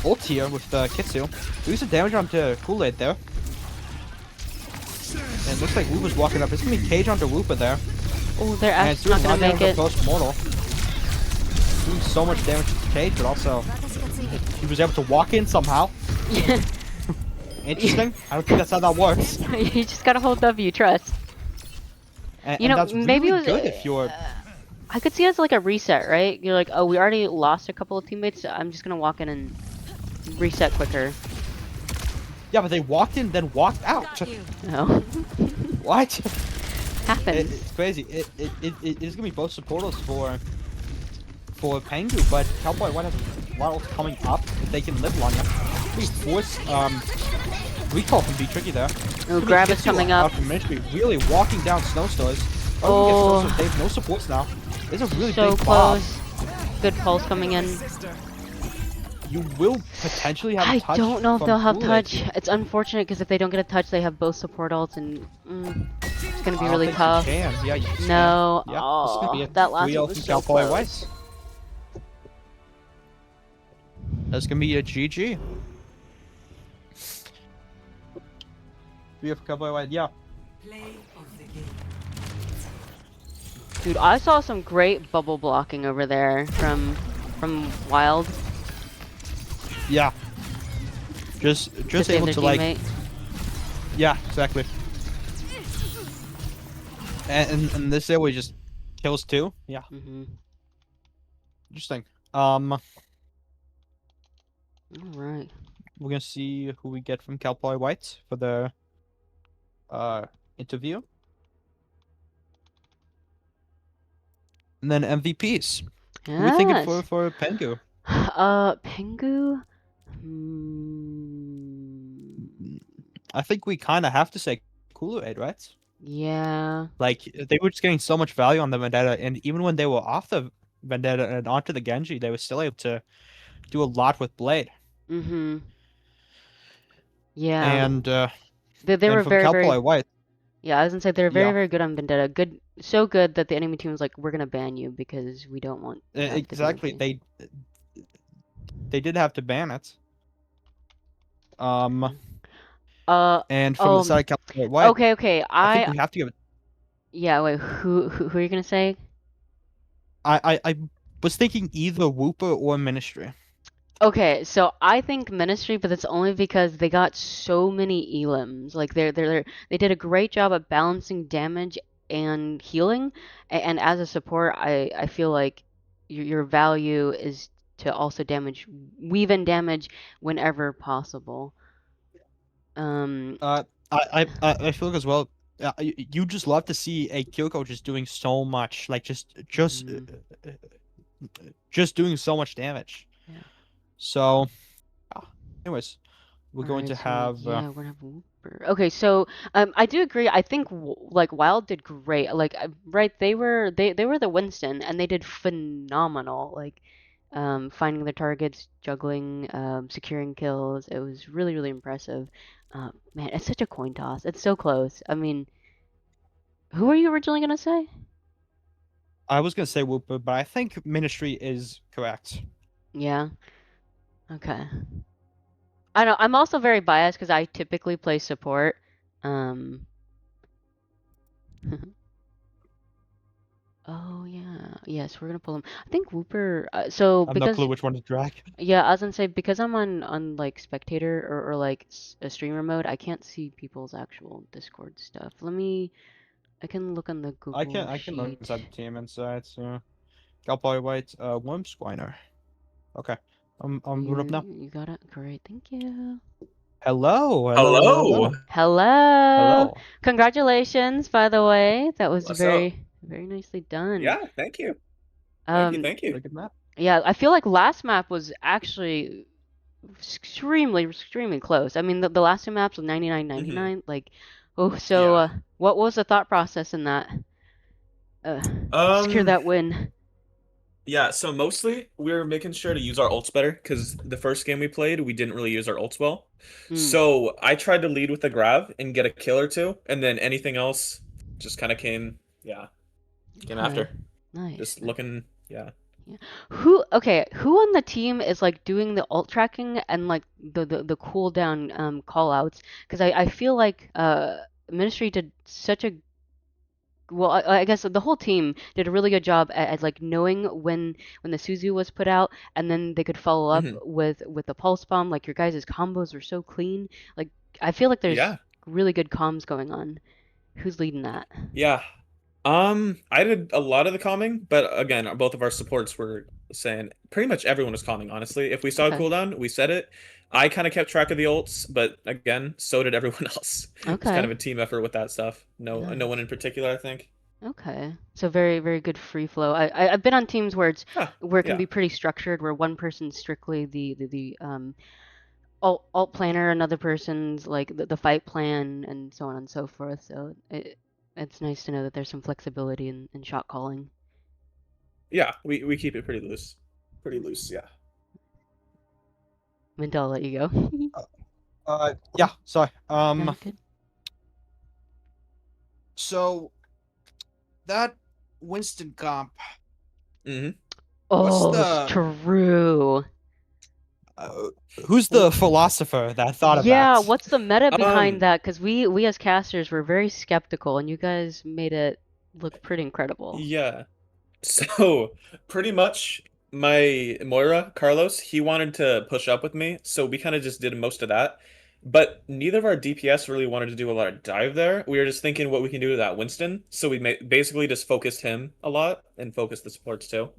ult here with Kitsu. Do some damage onto Kool-Aid there. And it looks like Woopa's walking up. It's gonna be Cage onto Woopa there. Oh, they're actually not gonna make it. Post-mortal. Doing so much damage to Cage, but also he was able to walk in somehow. Interesting. I don't think that's how that works. You just gotta hold W, trust. And that's maybe really it was good if you're. I could see it as like a reset, right? You're like, oh, we already lost a couple of teammates. I'm just gonna walk in and reset quicker. Yeah, but they walked in, then walked out. No. What? Happens. It's crazy. It is gonna be both supporters for Pengu, but Cowboy White has a lot else coming up if they can live long enough. We force recall from B-Tricky there. Oh, Grab is coming up. From Ministry, really walking down Snowstars. Oh, they have no supports now. There's a really so big close. Bob. Good pulse coming in. You will potentially have a touch. I don't know if they'll have Kool-Aid. touch. It's unfortunate because if they don't get a touch, they have both support ults, and it's gonna be really tough. You can. Yeah, you can. No. Yeah, Oh, that last one was so Cowboy close. White. That's gonna be a GG. We have Cowboy White, yeah. Play of the game. Dude, I saw some great bubble blocking over there from Wild. Yeah. Just save able their to like. teammate. Yeah, exactly. And this area just kills 2. Yeah. Interesting. All right. We're gonna see who we get from Cowboy White for the interview. And then MVPs. What are we thinking for Pengu? Pengu? I think we kind of have to say Kool-Aid, right? Yeah. Like, they were just getting so much value on the Vendetta, and even when they were off the Vendetta and onto the Genji, they were still able to do a lot with Blade. Yeah. And they were very, Cowboy very... White. Yeah, I was gonna say they're very, very good on Vendetta. Good, so good that the enemy team was like, we're gonna ban you because we don't want. Exactly. They did have to ban it. And from the side of Cowboy White. Okay. I think we have to give it. Yeah. Wait. Who are you gonna say? I was thinking either Wooper or Ministry. Okay, so I think Ministry, but that's only because they got so many elims. Like they did a great job at balancing damage and healing, and as a support, I feel like your value is to also weave in damage whenever possible. Um, I feel like as well. You just love to see a Kyoko just doing so much, like mhm, just doing so much damage. yeah. So, anyways, we're All going right, to so have yeah, we're gonna have Whooper. Okay, so I do agree. I think like Wild did great. Like right, they were the Winston, and they did phenomenal. Like finding the targets, juggling, securing kills. It was really impressive. Man, it's such a coin toss. It's so close. I mean, who are you originally gonna say? I was gonna say Whooper, but I think Ministry is correct. Yeah. Okay. I know. I'm also very biased because I typically play support. Um. Oh yeah. Yes, we're gonna pull him. I think Whooper. So I have no because clue which one to drag. yeah, I was gonna say because I'm on like spectator or like a streamer mode, I can't see people's actual Discord stuff. I can look on the Google I can look sheet. inside the team insights. Cowboy White, Worm Squiner. Okay, I'm good up now. You got it. Great. Thank you. Hello. Hello. Hello. Congratulations, by the way. That was What's up? very nicely done. Yeah, thank you. Um, Thank you. Pretty good map. yeah, I feel like last map was actually extremely close. I mean, the last two maps with 99, hmm 99, like, oh, so Yeah. what was the thought process in that? Uh, secure Um, that win. yeah, so mostly we were making sure to use our ults better because the first game we played, we didn't really use our ults well. Mm, So I tried to lead with the grab and get a kill or two, and then anything else just kind of came okay, after. nice. Just looking, yeah. Yeah. Who on the team is like doing the ult tracking and like the cooldown call outs? Because I feel like Ministry did such a well, I guess the whole team did a really good job at like knowing when the Suzu was put out, and then they could follow up hmm with the pulse bomb. Like your guys' combos are so clean. Like I feel like there's Yeah. really good comms going on. Who's leading that? Yeah. I did a lot of the calming, but again, both of our supports were saying pretty much everyone was calming, honestly. If we saw a Okay, cooldown, we said it. I kind of kept track of the ults, but again, so did everyone else. It was kind okay, of a team effort with that stuff. No one nice. in particular, I think. Okay, so very good free flow. I've been on teams Huh. where it can Yeah. be pretty structured, where one person's strictly the alt planner, another person's like the fight plan, and so on and so forth. So it's nice to know that there's some flexibility in shot calling. Yeah, we keep it pretty loose. Pretty loose, yeah. Mint, I'll let you go. Yeah. Sorry. Yeah, good. So that Winston comp. hmm What's Oh, it's the true. uh, who's the philosopher that thought of Yeah, that? what's the meta behind Um, that? Because we as casters were very skeptical, and you guys made it look pretty incredible. yeah. So pretty much my Moira, Carlos, he wanted to push up with me, so we kind of just did most of that. But neither of our DPS really wanted to do a lot of dive there. We were just thinking what we can do with that Winston. So we basically just focused him a lot and focused the supports too.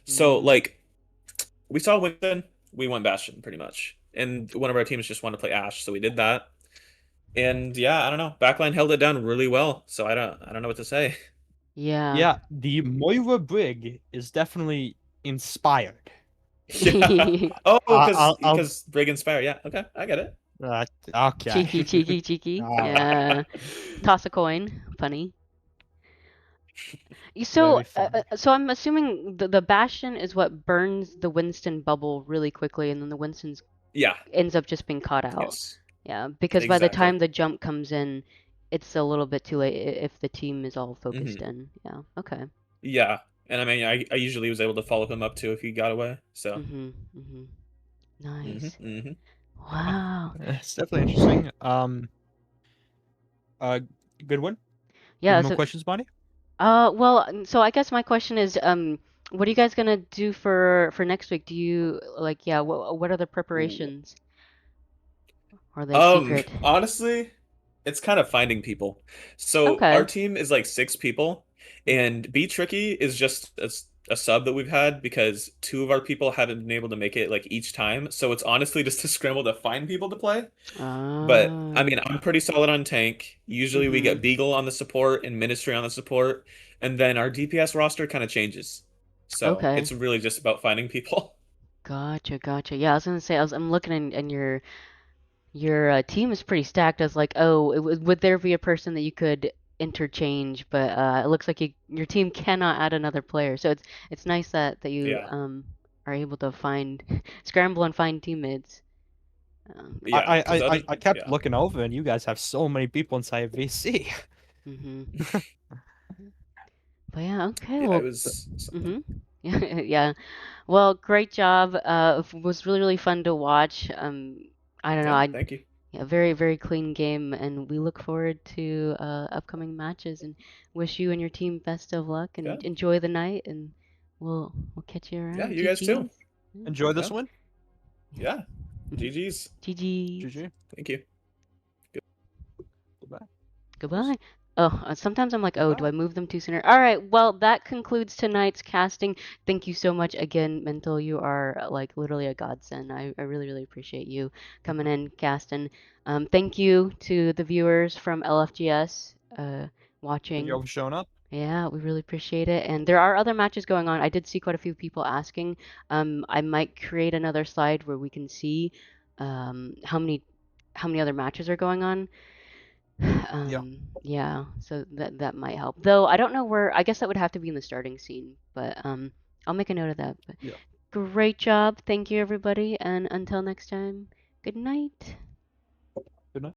So Mm, like we saw Winston, we went Bastion pretty much. And one of our teams just wanted to play Ashe, so we did that. And yeah, I don't know. Backline held it down really well, so I don't know what to say. yeah. Yeah, the Moira Brig is definitely inspired. Yeah. Oh, I'll because Brig Inspire. Yeah. Okay, I get it. okay. Cheeky. Uh, Yeah. Toss a coin. Funny. So, very fun. so I'm assuming the Bastion is what burns the Winston bubble really quickly, and then the Winston's Yeah. ends up just being caught out. Yes. Yeah, because by the Exactly. time the jump comes in, it's a little bit too late if the team is all hmm focused in. Yeah. Okay. Yeah. And I mean, I usually was able to follow him up too if he got away. So. Mhm. hmm Nice. hmm Wow. It's definitely interesting. Uh, good one. Any Yeah. more So, questions, Bonnie? well, so I guess my question is, What are you guys gonna do for next week? Do you like yeah? What are the Ooh. preparations? Or are they secret? Honestly, it's kind of finding people. So our Okay. team is like 6 people, and Be Tricky is just a sub that we've had because 2 of our people haven't been able to make it like each time. So it's honestly just a scramble to find people to play. But I Ah. mean, I'm pretty solid on tank. Usually we Mm-hmm. get Beagle on the support and Ministry on the support, and then our DPS roster kind of changes. So Okay. it's really just about finding people. Gotcha, gotcha. Yeah, I was gonna say I'm looking and your team is pretty stacked as like, oh, would there be a person that you could interchange? But it looks like your team cannot add another player. So it's nice that you Yeah. are able to find scramble and find teammates. Yeah, because other I kept yeah. looking over, and you guys have so many people inside VC. Mm-hmm. But yeah, okay. Yeah, it Well, was something. mm-hmm. Yeah, yeah. Well, great job. It was really, really fun to watch. I don't know. Yeah, thank you. Yeah, very, very clean game, and we look forward to upcoming matches and wish you and your team best of luck Yeah. and enjoy the night, and we'll catch you Yeah, around. you guys too. GG's. Yeah. Enjoy this Yeah. one. Yeah. GG's. GG's. GG. Thank you. Goodbye. Goodbye. Oh, sometimes I'm like, oh, do Goodbye. I move them too sooner? All right, well, that concludes tonight's casting. Thank you so much again, Mental. You are like literally a godsend. I really, really appreciate you coming in, casting. Thank you to the viewers from LFGS Thank you watching. all for showing up. Yeah, we really appreciate it. And there are other matches going on. I did see quite a few people asking. I might create another slide where we can see how many other matches are going on. Yeah. Yeah, so that might help. Though I don't know where, I guess that would have to be in the starting scene, but I'll make a note of that. But Yeah. great job. Thank you everybody, and until next time, good night.